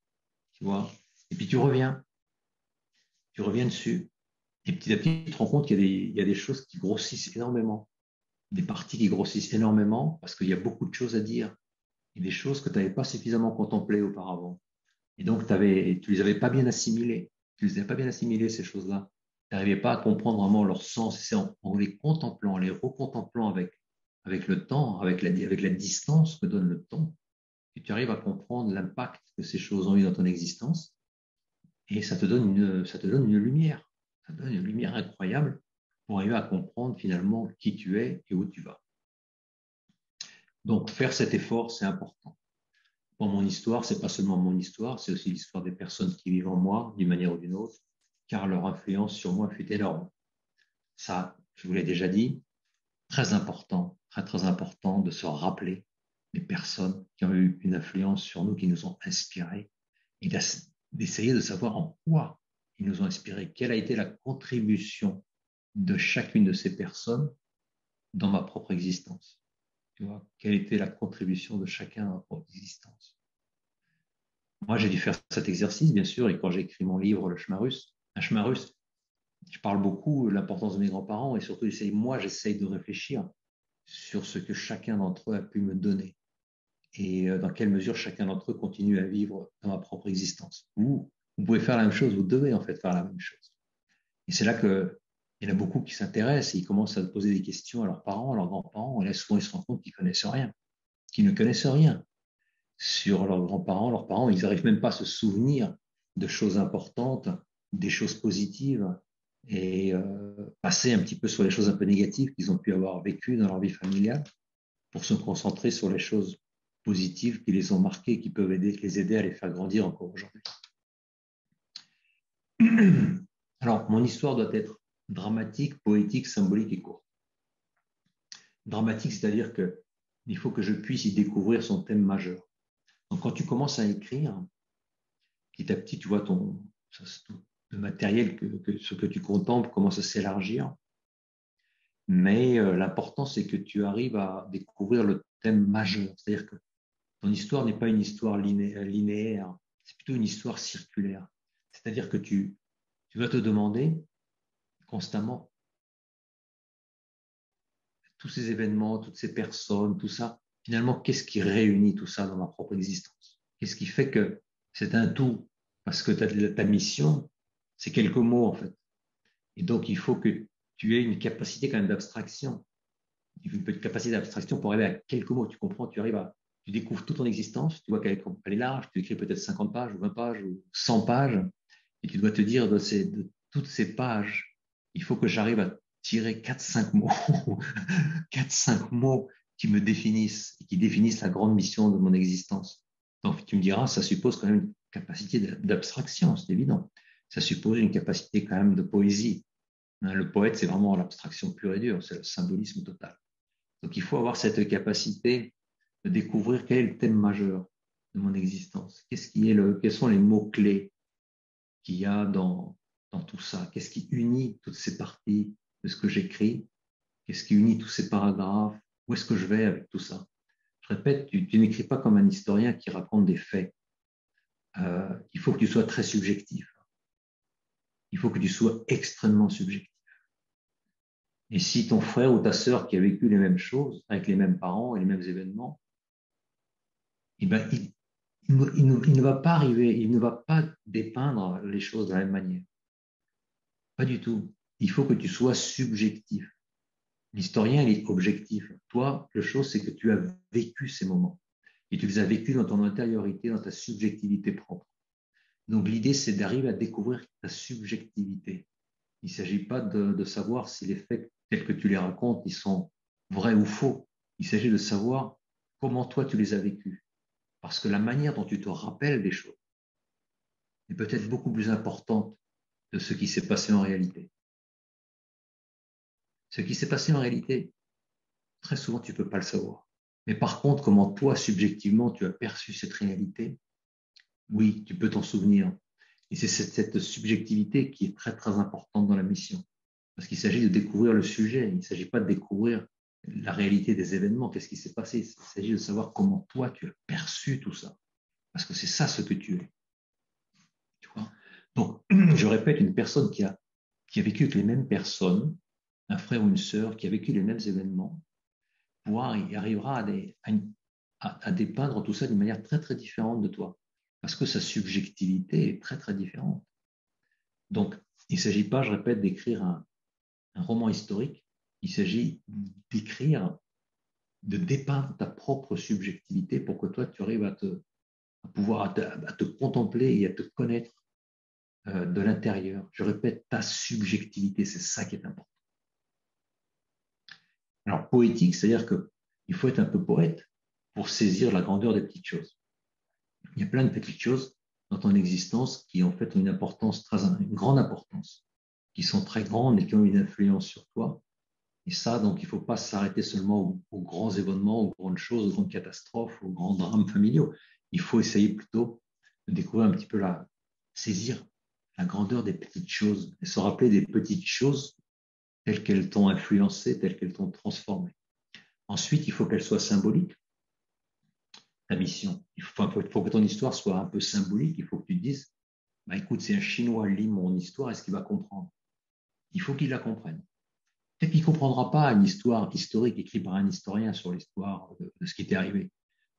tu vois. Et puis tu reviens dessus. Et petit à petit, tu te rends compte qu'il y a des choses qui grossissent énormément, des parties qui grossissent énormément parce qu'il y a beaucoup de choses à dire et des choses que tu n'avais pas suffisamment contemplées auparavant. Et donc, tu les avais pas bien assimilées. Tu les avais pas bien assimilées, ces choses-là. Tu n'arrivais pas à comprendre vraiment leur sens. Et c'est en les contemplant, en les recontemplant avec le temps, avec la distance que donne le temps, que tu arrives à comprendre l'impact que ces choses ont eu dans ton existence. Et ça te donne une lumière. Ça te donne une lumière incroyable pour arriver à comprendre finalement qui tu es et où tu vas. Donc, faire cet effort, c'est important. Pour mon histoire, c'est pas seulement mon histoire, c'est aussi l'histoire des personnes qui vivent en moi, d'une manière ou d'une autre, car leur influence sur moi fut énorme. Ça, je vous l'ai déjà dit, très important, très très important de se rappeler des personnes qui ont eu une influence sur nous, qui nous ont inspirés, et d'essayer de savoir en quoi ils nous ont inspirés, quelle a été la contribution de chacune de ces personnes dans ma propre existence. Tu vois, quelle était la contribution de chacun dans ma propre existence. Moi, j'ai dû faire cet exercice, bien sûr, et quand j'ai écrit mon livre, Le chemin russe, un chemin russe, je parle beaucoup de l'importance de mes grands-parents et surtout, j'essaye de réfléchir sur ce que chacun d'entre eux a pu me donner et dans quelle mesure chacun d'entre eux continue à vivre dans ma propre existence. Vous pouvez faire la même chose, vous devez en fait faire la même chose. Et c'est là qu'il y en a beaucoup qui s'intéressent et ils commencent à poser des questions à leurs parents, à leurs grands-parents, et là, souvent, ils se rendent compte qu'ils connaissent rien, qu'ils ne connaissent rien sur leurs grands-parents. Leurs parents, ils n'arrivent même pas à se souvenir de choses importantes, des choses positives, et passer un petit peu sur les choses un peu négatives qu'ils ont pu avoir vécues dans leur vie familiale pour se concentrer sur les choses positives qui les ont marquées, qui peuvent les aider à les faire grandir encore aujourd'hui. Alors, mon histoire doit être dramatique, poétique, symbolique et courte. Dramatique, c'est-à-dire qu'il faut que je puisse y découvrir son thème majeur. Donc, quand tu commences à écrire, petit à petit, tu vois le matériel, ce que tu contemples commence à s'élargir. Mais l'important, c'est que tu arrives à découvrir le thème majeur. C'est-à-dire que ton histoire n'est pas une histoire linéaire, c'est plutôt une histoire circulaire. C'est-à-dire que tu vas te demander constamment tous ces événements, toutes ces personnes, tout ça, finalement, qu'est-ce qui réunit tout ça dans ma propre existence? Qu'est-ce qui fait que c'est un tout? Parce que ta mission, c'est quelques mots, en fait. Et donc, il faut que tu aies une capacité quand même d'abstraction. Une petite capacité d'abstraction pour arriver à quelques mots. Tu comprends, tu découvres toute ton existence, tu vois qu'elle est large, tu écris peut-être 50 pages ou 20 pages ou 100 pages, et tu dois te dire de toutes ces pages, il faut que j'arrive à tirer 4-5 mots, 4-5 mots qui me définissent et qui définissent la grande mission de mon existence. Donc, tu me diras, ça suppose quand même une capacité d'abstraction, c'est évident. Ça suppose une capacité quand même de poésie. Le poète, c'est vraiment l'abstraction pure et dure, c'est le symbolisme total. Donc, il faut avoir cette capacité de découvrir quel est le thème majeur de mon existence. Quels sont les mots-clés qu'il y a dans tout ça? Qu'est-ce qui unit toutes ces parties de ce que j'écris? Qu'est-ce qui unit tous ces paragraphes? Où est-ce que je vais avec tout ça? Je répète, tu n'écris pas comme un historien qui raconte des faits. Il faut que tu sois très subjectif. Il faut que tu sois extrêmement subjectif. Et si ton frère ou ta sœur qui a vécu les mêmes choses, avec les mêmes parents et les mêmes événements, eh ben, il ne va pas arriver, il ne va pas dépeindre les choses de la même manière. Pas du tout. Il faut que tu sois subjectif. L'historien, il est objectif. Toi, la chose, c'est que tu as vécu ces moments. Et tu les as vécus dans ton intériorité, dans ta subjectivité propre. Donc, l'idée, c'est d'arriver à découvrir ta subjectivité. Il ne s'agit pas de savoir si les faits tels que tu les racontes, ils sont vrais ou faux. Il s'agit de savoir comment toi, tu les as vécus. Parce que la manière dont tu te rappelles des choses est peut-être beaucoup plus importante de ce qui s'est passé en réalité. Ce qui s'est passé en réalité, très souvent, tu ne peux pas le savoir. Mais par contre, comment toi, subjectivement, tu as perçu cette réalité, oui, tu peux t'en souvenir. Et c'est cette subjectivité qui est très, très importante dans la mission. Parce qu'il s'agit de découvrir le sujet. Il ne s'agit pas de découvrir la réalité des événements. Qu'est-ce qui s'est passé? Il s'agit de savoir comment toi, tu as perçu tout ça. Parce que c'est ça ce que tu es. Tu vois? Donc, je répète, une personne qui a vécu avec les mêmes personnes, un frère ou une sœur qui a vécu les mêmes événements, il arrivera à dépeindre tout ça d'une manière très, très différente de toi. Parce que sa subjectivité est très, très différente. Donc, il ne s'agit pas, je répète, d'écrire un roman historique. Il s'agit d'écrire, de dépeindre ta propre subjectivité pour que toi, tu arrives à te contempler et à te connaître de l'intérieur. Je répète, ta subjectivité, c'est ça qui est important. Alors, poétique, c'est-à-dire qu'il faut être un peu poète pour saisir la grandeur des petites choses. Il y a plein de petites choses dans ton existence qui en fait ont une grande importance, qui sont très grandes et qui ont une influence sur toi. Et ça, donc, il ne faut pas s'arrêter seulement aux grands événements, aux grandes choses, aux grandes catastrophes, aux grands drames familiaux. Il faut essayer plutôt de découvrir un petit peu saisir la grandeur des petites choses et se rappeler des petites choses telles qu'elles t'ont influencé, telles qu'elles t'ont transformé. Ensuite, il faut qu'elles soient symboliques. Ta mission. Il faut que ton histoire soit un peu symbolique. Il faut que tu te dises, bah, écoute, si un Chinois lit mon histoire, est-ce qu'il va comprendre? Il faut qu'il la comprenne. Peut-être qu'il ne comprendra pas une histoire historique écrite par un historien sur l'histoire de ce qui t'est arrivé,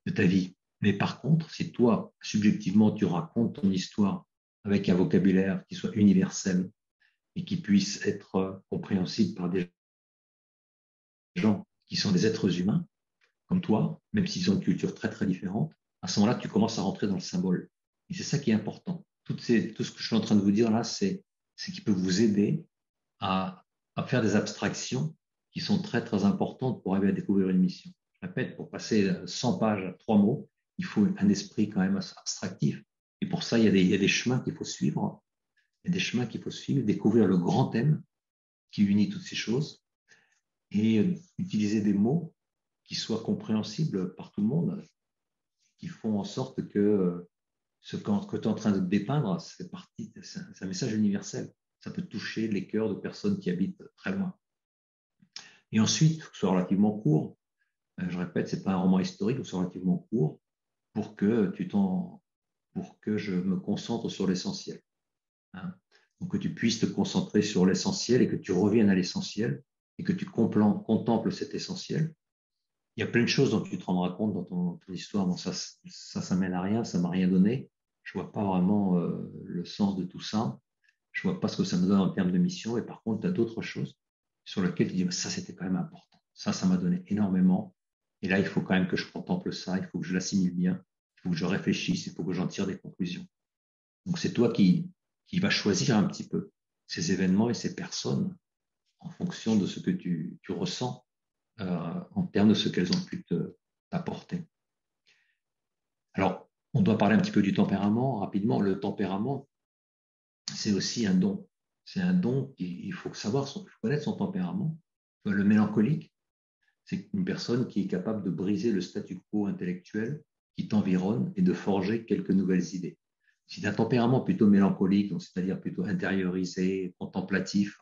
de ta vie. Mais par contre, si toi, subjectivement, tu racontes ton histoire avec un vocabulaire qui soit universel et qui puisse être compréhensible par des gens qui sont des êtres humains, comme toi, même s'ils ont une culture très, très différente, à ce moment-là, tu commences à rentrer dans le symbole. Et c'est ça qui est important. Tout ce que je suis en train de vous dire là, c'est qui peut vous aider à faire des abstractions qui sont très, très importantes pour arriver à découvrir une mission. Je répète, pour passer 100 pages à 3 mots, il faut un esprit quand même abstractif. Et pour ça, il y a des chemins qu'il faut suivre. Il y a des chemins qu'il faut suivre, découvrir le grand thème qui unit toutes ces choses et utiliser des mots qui soient compréhensibles par tout le monde, qui font en sorte que ce que tu es en train de dépeindre, c'est un message universel. Ça peut toucher les cœurs de personnes qui habitent très loin. Et ensuite, il faut que ce soit relativement court. Je répète, ce n'est pas un roman historique, il faut que ce soit relativement court pour que je me concentre sur l'essentiel. Hein. Donc que tu puisses te concentrer sur l'essentiel et que tu reviennes à l'essentiel et que tu contemples cet essentiel. Il y a plein de choses dont tu te rendras compte dans ton histoire. Bon, ça mène à rien, ça m'a rien donné. Je vois pas vraiment le sens de tout ça. Je vois pas ce que ça me donne en termes de mission. Et par contre, tu as d'autres choses sur lesquelles tu dis, ça, c'était quand même important. Ça m'a donné énormément. Et là, il faut quand même que je contemple ça. Il faut que je l'assimile bien. Il faut que je réfléchisse. Il faut que j'en tire des conclusions. Donc, c'est toi qui vas choisir un petit peu ces événements et ces personnes en fonction de ce que tu ressens en termes de ce qu'elles ont pu t'apporter. Alors, on doit parler un petit peu du tempérament rapidement. Le tempérament, c'est aussi un don. C'est un don, il faut connaître son tempérament. Le mélancolique, c'est une personne qui est capable de briser le statu quo intellectuel qui t'environne et de forger quelques nouvelles idées. Si tu as un tempérament plutôt mélancolique, c'est-à-dire plutôt intériorisé, contemplatif,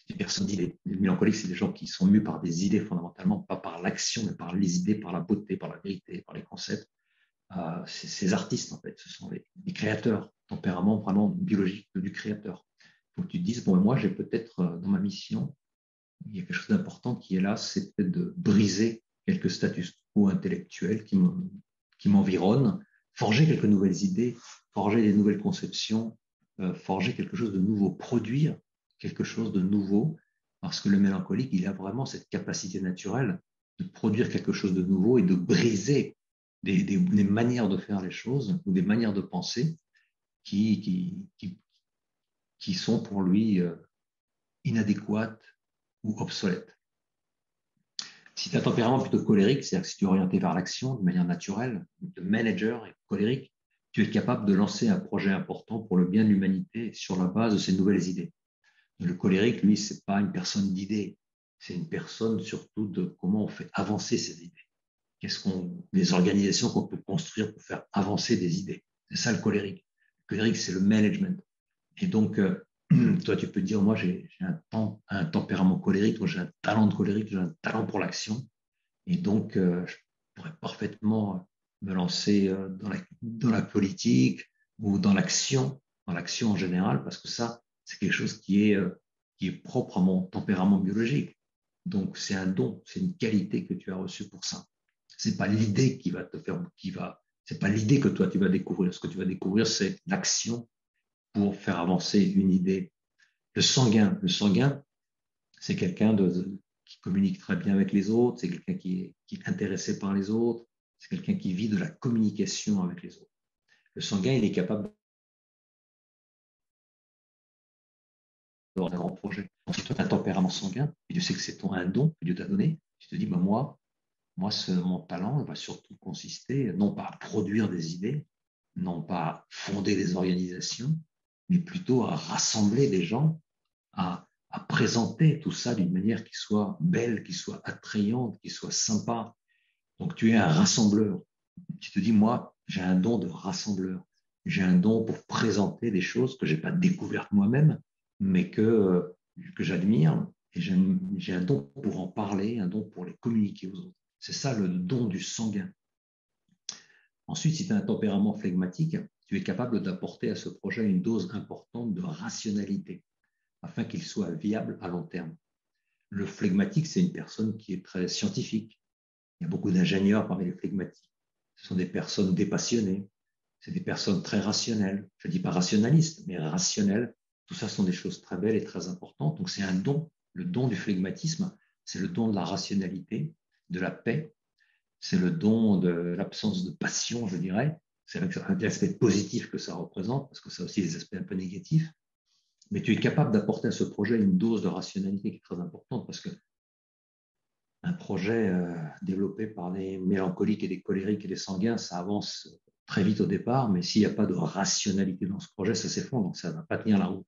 les personnes les mélancoliques, c'est des gens qui sont mus par des idées fondamentalement, pas par l'action, mais par les idées, par la beauté, par la vérité, par les concepts. C'est ces artistes, en fait, ce sont les créateurs, tempérament vraiment biologique du créateur. Il faut que tu te dises, bon, moi, j'ai peut-être dans ma mission, il y a quelque chose d'important qui est là, c'est peut-être de briser quelques status quo intellectuels qui m'environnent, forger quelques nouvelles idées, forger des nouvelles conceptions, forger quelque chose de nouveau, produire quelque chose de nouveau, parce que le mélancolique, il a vraiment cette capacité naturelle de produire quelque chose de nouveau et de briser des manières de faire les choses ou des manières de penser qui sont pour lui inadéquates ou obsolètes. Si tu as un tempérament plutôt colérique, c'est-à-dire que si tu es orienté vers l'action de manière naturelle, de manager et colérique, tu es capable de lancer un projet important pour le bien de l'humanité sur la base de ces nouvelles idées. Le colérique, lui, ce n'est pas une personne d'idées, c'est une personne surtout de comment on fait avancer ces idées. Les organisations qu'on peut construire pour faire avancer des idées. C'est ça le colérique. Le colérique, c'est le management. Et donc, toi, tu peux dire, moi, j'ai un tempérament colérique, moi, j'ai un talent de colérique, j'ai un talent pour l'action. Et donc, je pourrais parfaitement me lancer dans la politique ou dans l'action en général, parce que ça, c'est quelque chose qui est propre à mon tempérament biologique. Donc, c'est un don, c'est une qualité que tu as reçue pour ça. C'est pas l'idée qui va te faire, c'est pas l'idée que toi tu vas découvrir. Ce que tu vas découvrir, c'est l'action pour faire avancer une idée. Le sanguin, c'est quelqu'un qui communique très bien avec les autres, c'est quelqu'un qui est intéressé par les autres, c'est quelqu'un qui vit de la communication avec les autres. Le sanguin, il est capable d'avoir un grand projet. Donc, si toi, tu as un tempérament sanguin, et tu sais que c'est un don que Dieu t'a donné, tu te dis, ben moi, mon talent va surtout consister, non pas à produire des idées, non pas à fonder des organisations, mais plutôt à rassembler des gens, à présenter tout ça d'une manière qui soit belle, qui soit attrayante, qui soit sympa. Donc tu es un rassembleur. Tu te dis, moi, j'ai un don de rassembleur. J'ai un don pour présenter des choses que je n'ai pas découvertes moi-même, mais que j'admire. Et j'ai un don pour en parler, un don pour les communiquer aux autres. C'est ça le don du sanguin. Ensuite, si tu as un tempérament flegmatique, tu es capable d'apporter à ce projet une dose importante de rationalité afin qu'il soit viable à long terme. Le flegmatique, c'est une personne qui est très scientifique. Il y a beaucoup d'ingénieurs parmi les flegmatiques. Ce sont des personnes dépassionnées. C'est des personnes très rationnelles. Je ne dis pas rationalistes, mais rationnelles. Tout ça sont des choses très belles et très importantes. Donc, c'est un don. Le don du flegmatisme, c'est le don de la rationalité, de la paix. C'est le don de l'absence de passion, je dirais. C'est l'aspect positif que ça représente, parce que ça a aussi des aspects un peu négatifs. Mais tu es capable d'apporter à ce projet une dose de rationalité qui est très importante, parce que un projet développé par des mélancoliques et des colériques et des sanguins, ça avance très vite au départ, mais s'il n'y a pas de rationalité dans ce projet, ça s'effondre, donc ça ne va pas tenir la route.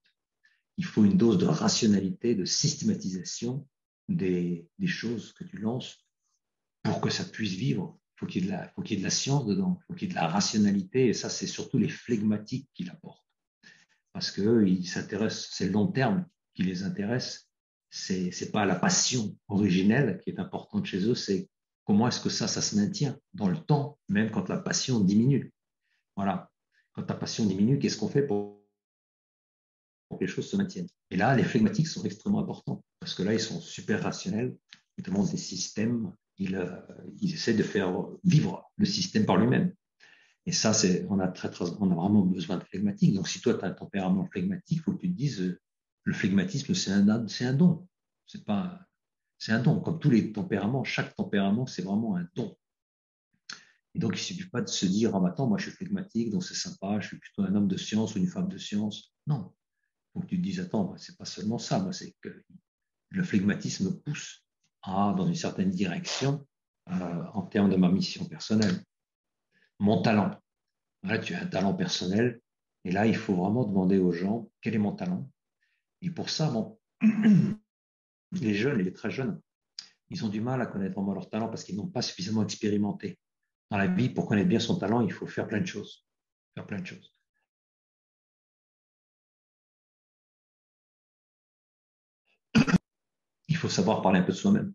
Il faut une dose de rationalité, de systématisation des choses que tu lances pour que ça puisse vivre. Il faut qu'il y ait de la science dedans, il faut qu'il y ait de la rationalité, et ça, c'est surtout les flegmatiques qui l'apportent. Parce qu'eux, ils s'intéressent, c'est le long terme qui les intéresse, c'est pas la passion originelle qui est importante chez eux, c'est comment est-ce que ça se maintient dans le temps, même quand la passion diminue. Voilà. Quand la passion diminue, qu'est-ce qu'on fait pour que les choses se maintiennent? Et là, les flegmatiques sont extrêmement importants, parce que là, ils sont super rationnels, ils demandent des systèmes, ils essaient de faire vivre le système par lui-même. Et ça, on a vraiment besoin de flegmatique. Donc, si toi, tu as un tempérament flegmatique, il faut que tu te dises, le flegmatisme, c'est un don. C'est un don. Comme tous les tempéraments, chaque tempérament, c'est vraiment un don. Et donc, il ne suffit pas de se dire, ah, attends, moi, je suis flegmatique, donc c'est sympa, je suis plutôt un homme de science ou une femme de science. Non. Il faut que tu te dises, attends, c'est pas seulement ça, c'est que le flegmatisme pousse dans une certaine direction en termes de ma mission personnelle. Mon talent. Là, tu as un talent personnel. Et là, il faut vraiment demander aux gens quel est mon talent. Et pour ça, bon, les jeunes et les très jeunes, ils ont du mal à connaître vraiment leur talent parce qu'ils n'ont pas suffisamment expérimenté. Dans la vie, pour connaître bien son talent, il faut faire plein de choses. Faire plein de choses. Il faut savoir parler un peu de soi-même.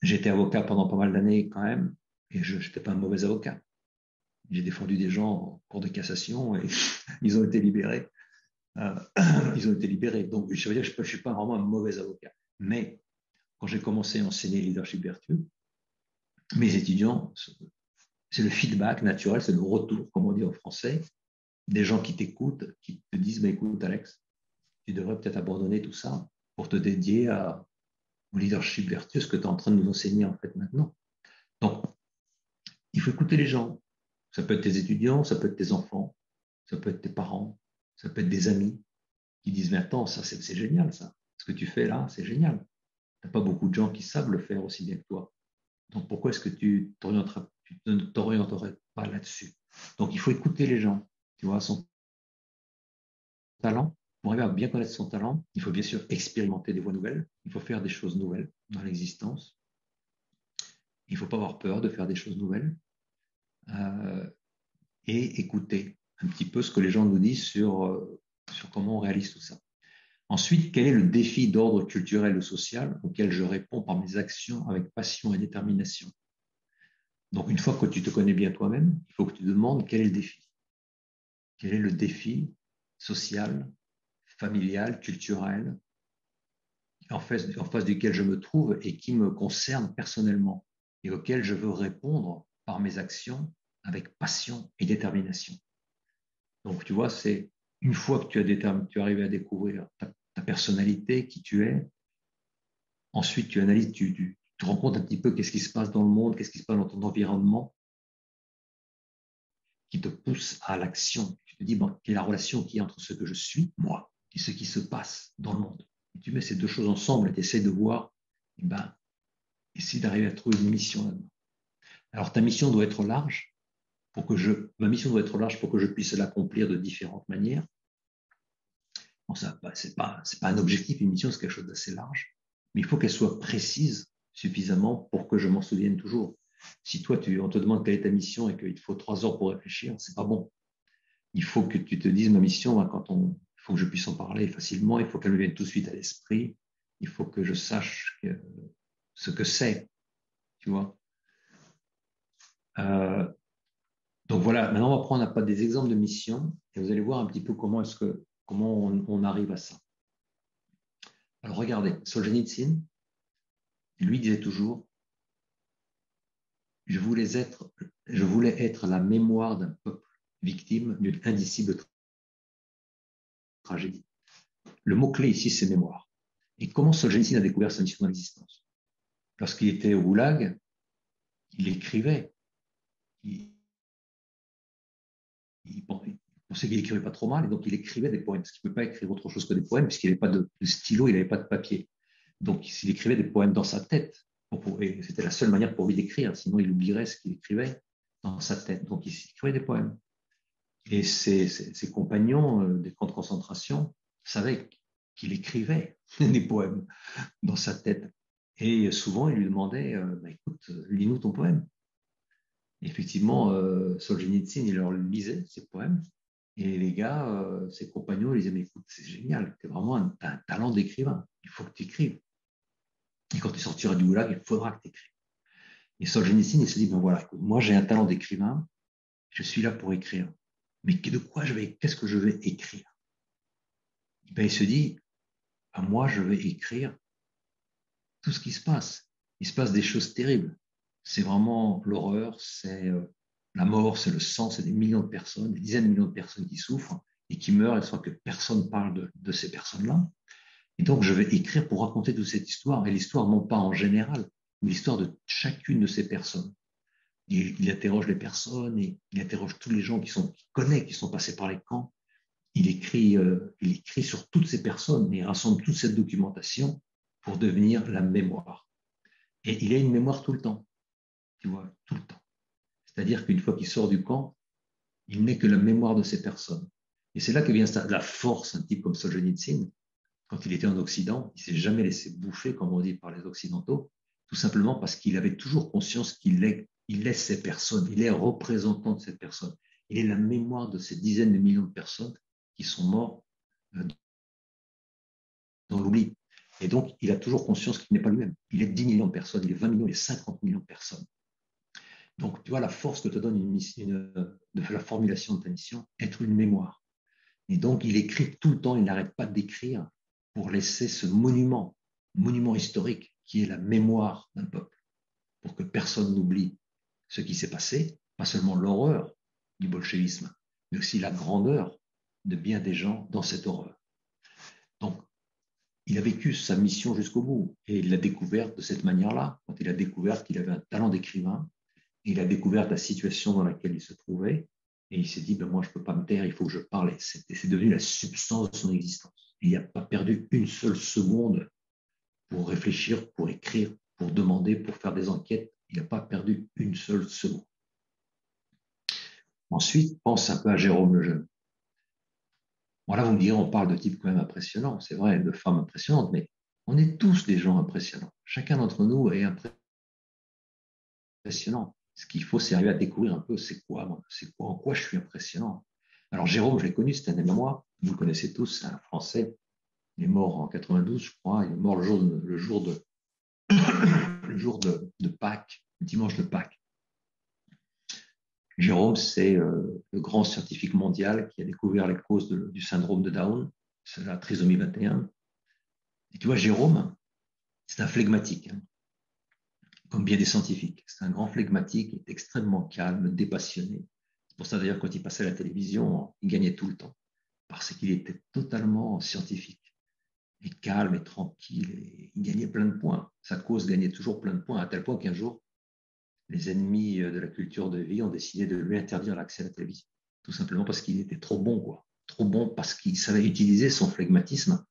J'ai été avocat pendant pas mal d'années quand même, et je n'étais pas un mauvais avocat. J'ai défendu des gens en cours de cassation et ils ont été libérés. Ils ont été libérés. Donc, je veux dire que je ne suis pas vraiment un mauvais avocat. Mais quand j'ai commencé à enseigner leadership vertueux, mes étudiants, c'est le feedback naturel, c'est le retour, comme on dit en français. des gens qui t'écoutent, qui te disent, bah, écoute Alex, tu devrais peut-être abandonner tout ça pour te dédier au leadership vertueux, ce que tu es en train de nous enseigner en fait maintenant. Donc, il faut écouter les gens. Ça peut être tes étudiants, ça peut être tes enfants, ça peut être tes parents, ça peut être des amis qui disent, mais attends, ça c'est génial ça. Ce que tu fais là, c'est génial. Tu n'as pas beaucoup de gens qui savent le faire aussi bien que toi. Donc, pourquoi est-ce que tu ne t'orienterais pas là-dessus? Donc, il faut écouter les gens. Tu vois, son talent, pour arriver à bien connaître son talent, il faut bien sûr expérimenter des voies nouvelles. Il faut faire des choses nouvelles dans l'existence. Il ne faut pas avoir peur de faire des choses nouvelles. Et écouter un petit peu ce que les gens nous disent sur comment on réalise tout ça. Ensuite, quel est le défi d'ordre culturel ou social auquel je réponds par mes actions avec passion et détermination? Donc, une fois que tu te connais bien toi-même, il faut que tu te demandes quel est le défi. Quel est le défi social, familial, culturel, en face duquel je me trouve et qui me concerne personnellement et auquel je veux répondre par mes actions avec passion et détermination. Donc, tu vois, c'est une fois que tu arrives à découvrir ta personnalité, qui tu es, ensuite tu analyses, tu te rends compte un petit peu qu'est-ce qui se passe dans le monde, qu'est-ce qui se passe dans ton environnement, qui te pousse à l'action. Tu te dis, bon, quelle est la relation qu'il y a entre ce que je suis, moi, et ce qui se passe dans le monde. Et tu mets ces deux choses ensemble et tu essaies de voir, et ben, essayer d'arriver à trouver une mission là-dedans. Alors, ta mission doit être large ma mission doit être large pour que je puisse l'accomplir de différentes manières. Bon, c'est pas un objectif, une mission, c'est quelque chose d'assez large, mais il faut qu'elle soit précise suffisamment pour que je m'en souvienne toujours. Si toi, on te demande quelle est ta mission et qu'il te faut 3 heures pour réfléchir, c'est pas bon. Il faut que tu te dises ma mission, il faut que je puisse en parler facilement, il faut qu'elle me vienne tout de suite à l'esprit, il faut que je sache ce que c'est, tu vois. Donc voilà, maintenant on va prendre des exemples de missions et vous allez voir un petit peu comment on arrive à ça. Alors regardez, Solzhenitsyn, lui disait toujours, je voulais être la mémoire d'un peuple victime d'une indicible tragédie. Le mot-clé ici, c'est mémoire. Et comment Solzhenitsyn a découvert sa mission dans l'existence? Lorsqu'il était au Goulag, il écrivait. Il pensait qu'il écrivait pas trop mal, et donc il écrivait des poèmes, parce qu'il ne pouvait pas écrire autre chose que des poèmes, puisqu'il n'avait pas de stylo, il n'avait pas de papier. Donc il écrivait des poèmes dans sa tête, et c'était la seule manière pour lui d'écrire, sinon il oublierait ce qu'il écrivait dans sa tête. Donc il écrivait des poèmes. Et ses compagnons des camps de concentration savaient qu'il écrivait des poèmes dans sa tête. Et souvent, ils lui demandaient, écoute, lis-nous ton poème. Et effectivement, Solzhenitsyn, il leur lisait ses poèmes. Et les gars, ses compagnons, ils disaient, mais écoute, c'est génial, tu es vraiment un talent d'écrivain, il faut que tu écrives. Et quand tu sortiras du goulag, il faudra que tu écrives. Et Solzhenitsyn, il se dit, ben voilà, écoute, moi j'ai un talent d'écrivain, je suis là pour écrire. Mais qu'est-ce que je vais écrire? Et ben, il se dit, ben, moi je vais écrire tout ce qui se passe. Il se passe des choses terribles. C'est vraiment l'horreur, c'est la mort, c'est le sang, c'est des millions de personnes, des dizaines de millions de personnes qui souffrent et qui meurent, et sans que personne parle de ces personnes-là. Et donc, je vais écrire pour raconter toute cette histoire, et l'histoire non pas en général, mais l'histoire de chacune de ces personnes. Il interroge les personnes, et il interroge tous les gens qu'il connaît, qui sont passés par les camps. Il écrit sur toutes ces personnes, et il rassemble toute cette documentation pour devenir la mémoire. Et il a une mémoire tout le temps, tu vois, tout le temps. C'est-à-dire qu'une fois qu'il sort du camp, il n'est que la mémoire de ces personnes. Et c'est là que vient la force, un type comme Solzhenitsyn. Quand il était en Occident, il ne s'est jamais laissé bouffer, comme on dit, par les Occidentaux, tout simplement parce qu'il avait toujours conscience qu'il est ces personnes, il est représentant de cette personne. Il est la mémoire de ces dizaines de millions de personnes qui sont mortes dans l'oubli. Et donc, il a toujours conscience qu'il n'est pas lui-même. Il est 10 millions de personnes, il est 20 millions, il est 50 millions de personnes. Donc, tu vois la force que te donne de la formulation de ta mission, être une mémoire. Et donc, il écrit tout le temps, il n'arrête pas d'écrire pour laisser ce monument historique qui est la mémoire d'un peuple, pour que personne n'oublie ce qui s'est passé, pas seulement l'horreur du bolchevisme, mais aussi la grandeur de bien des gens dans cette horreur. Donc, il a vécu sa mission jusqu'au bout et il l'a découverte de cette manière-là, quand il a découvert qu'il avait un talent d'écrivain, il a découvert la situation dans laquelle il se trouvait et il s'est dit, ben moi je ne peux pas me taire, il faut que je parle. C'est devenu la substance de son existence. Il n'a pas perdu une seule seconde pour réfléchir, pour écrire, pour demander, pour faire des enquêtes. Il n'a pas perdu une seule seconde. Ensuite, pense un peu à Jérôme le Jeune. Voilà, vous me direz, on parle de types quand même impressionnants, c'est vrai, de femmes impressionnantes, mais on est tous des gens impressionnants. Chacun d'entre nous est impressionnant. Ce qu'il faut, c'est arriver à découvrir un peu c'est quoi, en quoi je suis impressionnant. Alors Jérôme, je l'ai connu, c'est un ami à moi, vous le connaissez tous, c'est un Français. Il est mort en 92, je crois. Il est mort le jour de Pâques, le dimanche de Pâques. Jérôme, c'est le grand scientifique mondial qui a découvert les causes du syndrome de Down, c'est la trisomie 21. Et tu vois, Jérôme, c'est un flegmatique, hein, comme bien des scientifiques. C'est un grand flegmatique, il est extrêmement calme, dépassionné. C'est pour ça d'ailleurs, quand il passait à la télévision, il gagnait tout le temps, parce qu'il était totalement scientifique, et calme et tranquille, et il gagnait plein de points. Sa cause gagnait toujours plein de points, à tel point qu'un jour, les ennemis de la culture de vie ont décidé de lui interdire l'accès à la télévision. Tout simplement parce qu'il était trop bon, quoi. Trop bon parce qu'il savait utiliser son flegmatisme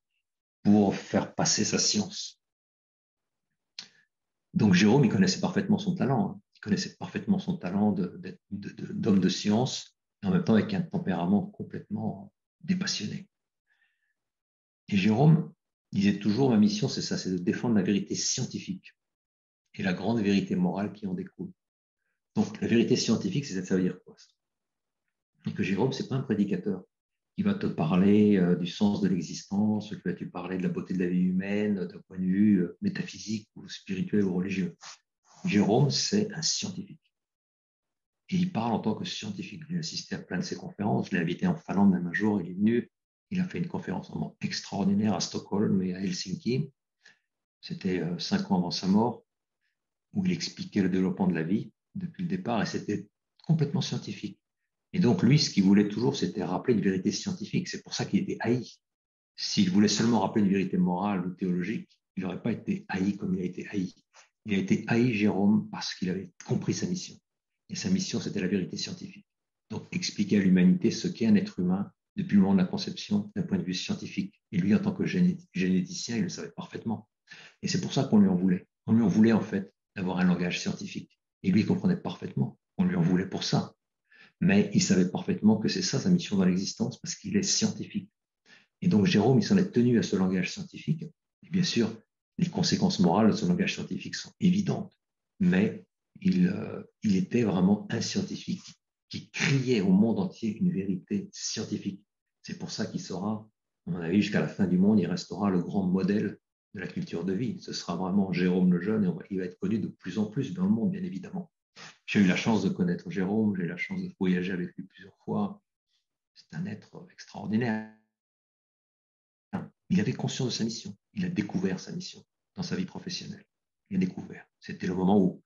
pour faire passer sa science. Donc Jérôme, il connaissait parfaitement son talent. Hein. Il connaissait parfaitement son talent d'homme de science, et en même temps avec un tempérament complètement dépassionné. Et Jérôme disait toujours, ma mission, c'est ça, c'est de défendre la vérité scientifique et la grande vérité morale qui en découle. Donc la vérité scientifique, ça veut dire quoi ça? Et que Jérôme, c'est pas un prédicateur. Il va te parler du sens de l'existence, qui va te parler de la beauté de la vie humaine, d'un point de vue métaphysique ou spirituel ou religieux. Jérôme, c'est un scientifique. Et il parle en tant que scientifique. Il a assisté à plein de ses conférences. Je l'ai invité en Finlande même un jour. Il est venu. Il a fait une conférence vraiment extraordinaire à Stockholm et à Helsinki. C'était 5 ans avant sa mort, où il expliquait le développement de la vie depuis le départ. Et c'était complètement scientifique. Et donc, lui, ce qu'il voulait toujours, c'était rappeler une vérité scientifique. C'est pour ça qu'il était haï. S'il voulait seulement rappeler une vérité morale ou théologique, il n'aurait pas été haï comme il a été haï. Il a été haï, Jérôme, parce qu'il avait compris sa mission. Et sa mission, c'était la vérité scientifique. Donc, expliquer à l'humanité ce qu'est un être humain depuis le moment de la conception d'un point de vue scientifique. Et lui, en tant que généticien, il le savait parfaitement. Et c'est pour ça qu'on lui en voulait. On lui en voulait, en fait, d'avoir un langage scientifique. Et lui, il comprenait parfaitement. On lui en voulait pour ça. Mais il savait parfaitement que c'est ça sa mission dans l'existence, parce qu'il est scientifique. Et donc, Jérôme, il s'en est tenu à ce langage scientifique. Et bien sûr, les conséquences morales de ce langage scientifique sont évidentes. Mais il était vraiment un scientifique qui criait au monde entier une vérité scientifique. C'est pour ça qu'il sera, à mon avis, jusqu'à la fin du monde, il restera le grand modèle de la culture de vie. Ce sera vraiment Jérôme le Jeune et il va être connu de plus en plus dans le monde, bien évidemment. J'ai eu la chance de connaître Jérôme, j'ai eu la chance de voyager avec lui plusieurs fois. C'est un être extraordinaire. Il avait conscience de sa mission. Il a découvert sa mission dans sa vie professionnelle. Il a découvert. C'était le moment où,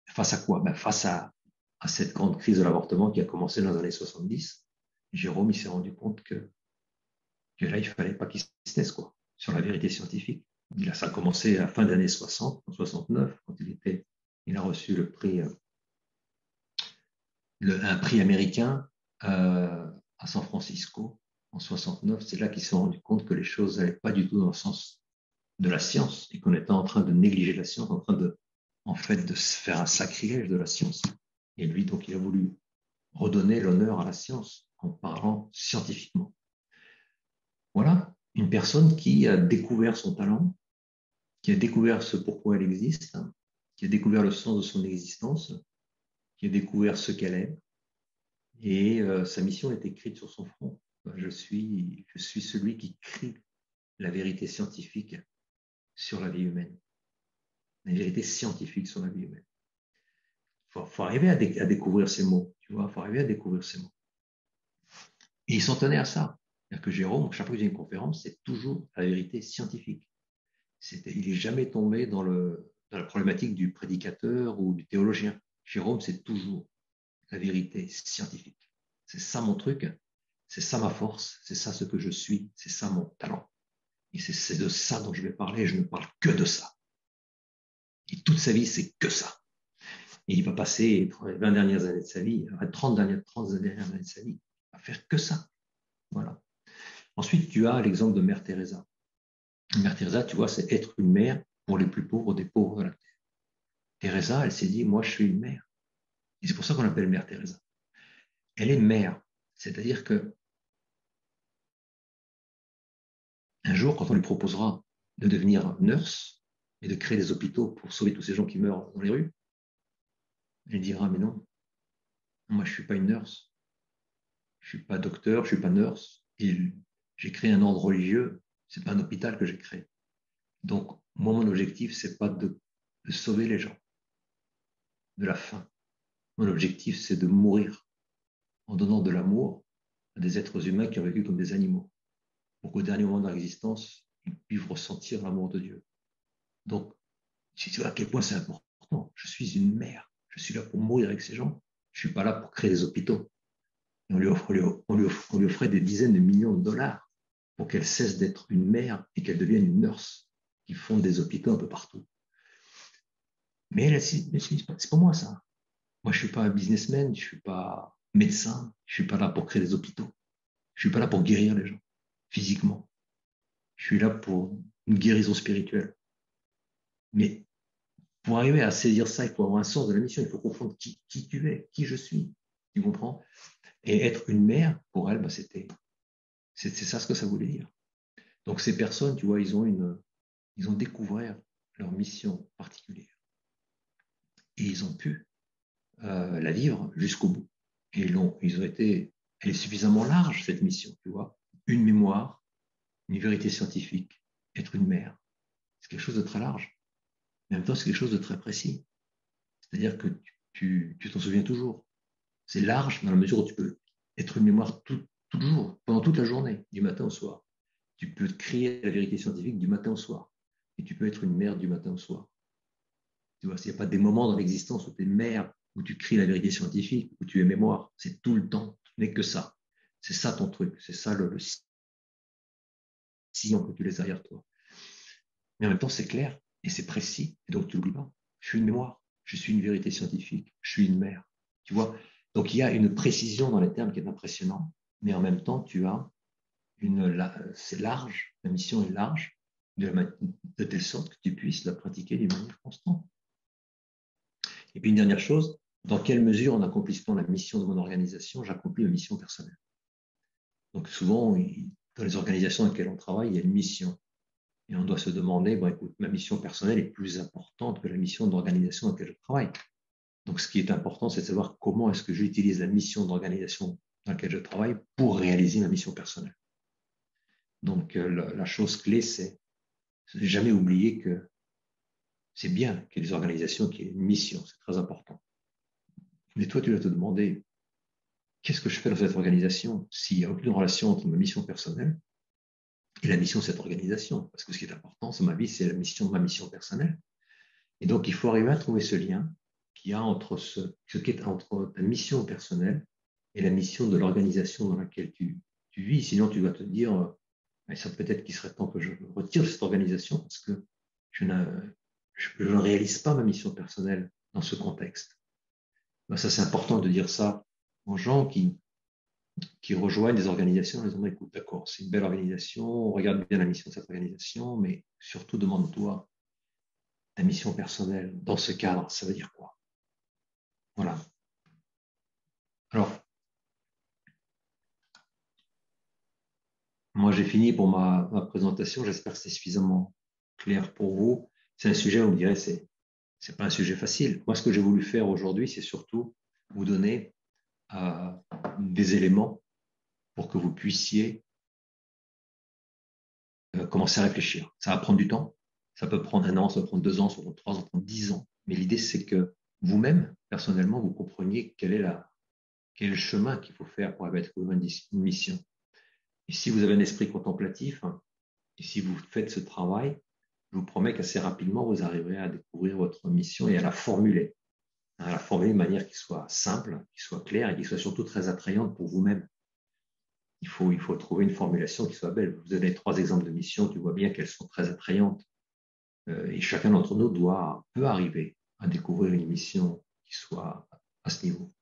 face à quoi? Face à cette grande crise de l'avortement qui a commencé dans les années 70, Jérôme, il s'est rendu compte que là, il ne fallait pas qu'il se taise, quoi, sur la vérité scientifique. Ça a commencé à la fin des années 60, en 69, quand il a reçu le prix, un prix américain à San Francisco en 69. C'est là qu'ils se sont rendus compte que les choses n'allaient pas du tout dans le sens de la science et qu'on était en train de négliger la science, en fait, de se faire un sacrilège de la science. Et lui, donc, il a voulu redonner l'honneur à la science en parlant scientifiquement. Voilà, une personne qui a découvert son talent, qui a découvert ce pourquoi elle existe, qui a découvert le sens de son existence, qui a découvert ce qu'elle est, et sa mission est écrite sur son front. Je suis celui qui crie la vérité scientifique sur la vie humaine. La vérité scientifique sur la vie humaine. Faut arriver à découvrir ces mots, tu vois, faut arriver à découvrir ces mots. Et il s'en tenait à ça. C'est-à-dire que Jérôme, chaque fois qu'il y a une conférence, c'est toujours la vérité scientifique. Il n'est jamais tombé dans la problématique du prédicateur ou du théologien. Jérôme, c'est toujours la vérité scientifique. C'est ça mon truc, c'est ça ma force, c'est ça ce que je suis, c'est ça mon talent. Et c'est de ça dont je vais parler, et je ne parle que de ça. Et toute sa vie, c'est que ça. Et il va passer les 20 dernières années de sa vie, 30 dernières années de sa vie, à faire que ça. Voilà. Ensuite, tu as l'exemple de Mère Teresa. Mère Teresa, tu vois, c'est être une mère pour les plus pauvres des pauvres de la terre. Teresa, elle s'est dit, moi, je suis une mère. Et c'est pour ça qu'on l'appelle Mère Teresa. Elle est mère. C'est-à-dire que un jour, quand on lui proposera de devenir nurse et de créer des hôpitaux pour sauver tous ces gens qui meurent dans les rues, elle dira, mais non, moi, je ne suis pas une nurse. Je ne suis pas docteur, je ne suis pas nurse. Et j'ai créé un ordre religieux. Ce n'est pas un hôpital que j'ai créé. Donc, moi, mon objectif, ce n'est pas de sauver les gens de la faim. Mon objectif, c'est de mourir en donnant de l'amour à des êtres humains qui ont vécu comme des animaux, pour qu'au dernier moment de leur existence, ils puissent ressentir l'amour de Dieu. Donc, si tu vois à quel point c'est important, je suis une mère, je suis là pour mourir avec ces gens, je ne suis pas là pour créer des hôpitaux. Et on lui offrait des dizaines de millions de dollars pour qu'elle cesse d'être une mère et qu'elle devienne une nurse qui fonde des hôpitaux un peu partout. Mais elle, c'est pas moi ça. Moi, je ne suis pas un businessman, je ne suis pas médecin, je ne suis pas là pour créer des hôpitaux. Je ne suis pas là pour guérir les gens physiquement. Je suis là pour une guérison spirituelle. Mais pour arriver à saisir ça, il faut avoir un sens de la mission. Il faut comprendre qui tu es, qui je suis. Tu comprends? Et être une mère, pour elle, bah, c'est ça ce que ça voulait dire. Donc ces personnes, tu vois, ils ont découvert leur mission particulière. Et ils ont pu la vivre jusqu'au bout. Et elle est suffisamment large, cette mission, tu vois. Une mémoire, une vérité scientifique, être une mère. C'est quelque chose de très large. Mais en même temps, c'est quelque chose de très précis. C'est-à-dire que tu t'en souviens toujours. C'est large dans la mesure où tu peux être une mémoire tout le jour, pendant toute la journée, du matin au soir. Tu peux crier la vérité scientifique du matin au soir. Et tu peux être une mère du matin au soir. Tu vois, s'il n'y a pas des moments dans l'existence où tu es mère, où tu cries la vérité scientifique, où tu es mémoire, c'est tout le temps. Tu n'es que ça. C'est ça ton truc. C'est ça le sillon que tu laisses derrière toi. Mais en même temps, c'est clair et c'est précis. Et donc, tu n'oublies pas. Je suis une mémoire. Je suis une vérité scientifique. Je suis une mère. Tu vois? Donc, il y a une précision dans les termes qui est impressionnante. Mais en même temps, c'est large. La mission est large de telle sorte que tu puisses la pratiquer d'une manière constante. Et puis, une dernière chose, dans quelle mesure, en accomplissant la mission de mon organisation, j'accomplis ma mission personnelle? Donc, souvent, dans les organisations dans lesquelles on travaille, il y a une mission. Et on doit se demander, bon, écoute, ma mission personnelle est plus importante que la mission d'organisation dans laquelle je travaille. Donc, ce qui est important, c'est de savoir comment est-ce que j'utilise la mission d'organisation dans laquelle je travaille pour réaliser ma mission personnelle. Donc, la chose clé, c'est jamais oublier que c'est bien qu'il y ait des organisations qui aient une mission, c'est très important. Mais toi, tu dois te demander, qu'est-ce que je fais dans cette organisation s'il n'y a aucune relation entre ma mission personnelle et la mission de cette organisation? Parce que ce qui est important, c'est ma vie, c'est la mission de ma mission personnelle. Et donc, il faut arriver à trouver ce lien qu'il y a entre ce qui est entre ta mission personnelle et la mission de l'organisation dans laquelle tu vis. Sinon, tu vas te dire, ça peut-être qu'il serait temps que je me retire de cette organisation parce que je ne réalise pas ma mission personnelle dans ce contexte. Ben, ça, c'est important de dire ça aux gens qui rejoignent des organisations en disant, écoute, d'accord, c'est une belle organisation, on regarde bien la mission de cette organisation, mais surtout demande-toi, ta mission personnelle, dans ce cadre, ça veut dire quoi? Voilà. Alors, moi, j'ai fini pour ma présentation. J'espère que c'est suffisamment clair pour vous. C'est un sujet, on dirait, c'est pas un sujet facile. Moi, ce que j'ai voulu faire aujourd'hui, c'est surtout vous donner des éléments pour que vous puissiez commencer à réfléchir. Ça va prendre du temps. Ça peut prendre 1 an, ça peut prendre 2 ans, ça peut prendre 3 ans, ça peut prendre 10 ans. Mais l'idée, c'est que vous-même, personnellement, vous compreniez quel est le chemin qu'il faut faire pour arriver à trouver une mission. Et si vous avez un esprit contemplatif, et si vous faites ce travail, je vous promets qu'assez rapidement, vous arriverez à découvrir votre mission et à la formuler. à la formuler de manière qui soit simple, qui soit claire et qui soit surtout très attrayante pour vous-même. Il faut trouver une formulation qui soit belle. Vous avez 3 exemples de missions, tu vois bien qu'elles sont très attrayantes. Et chacun d'entre nous peut arriver à découvrir une mission qui soit à ce niveau.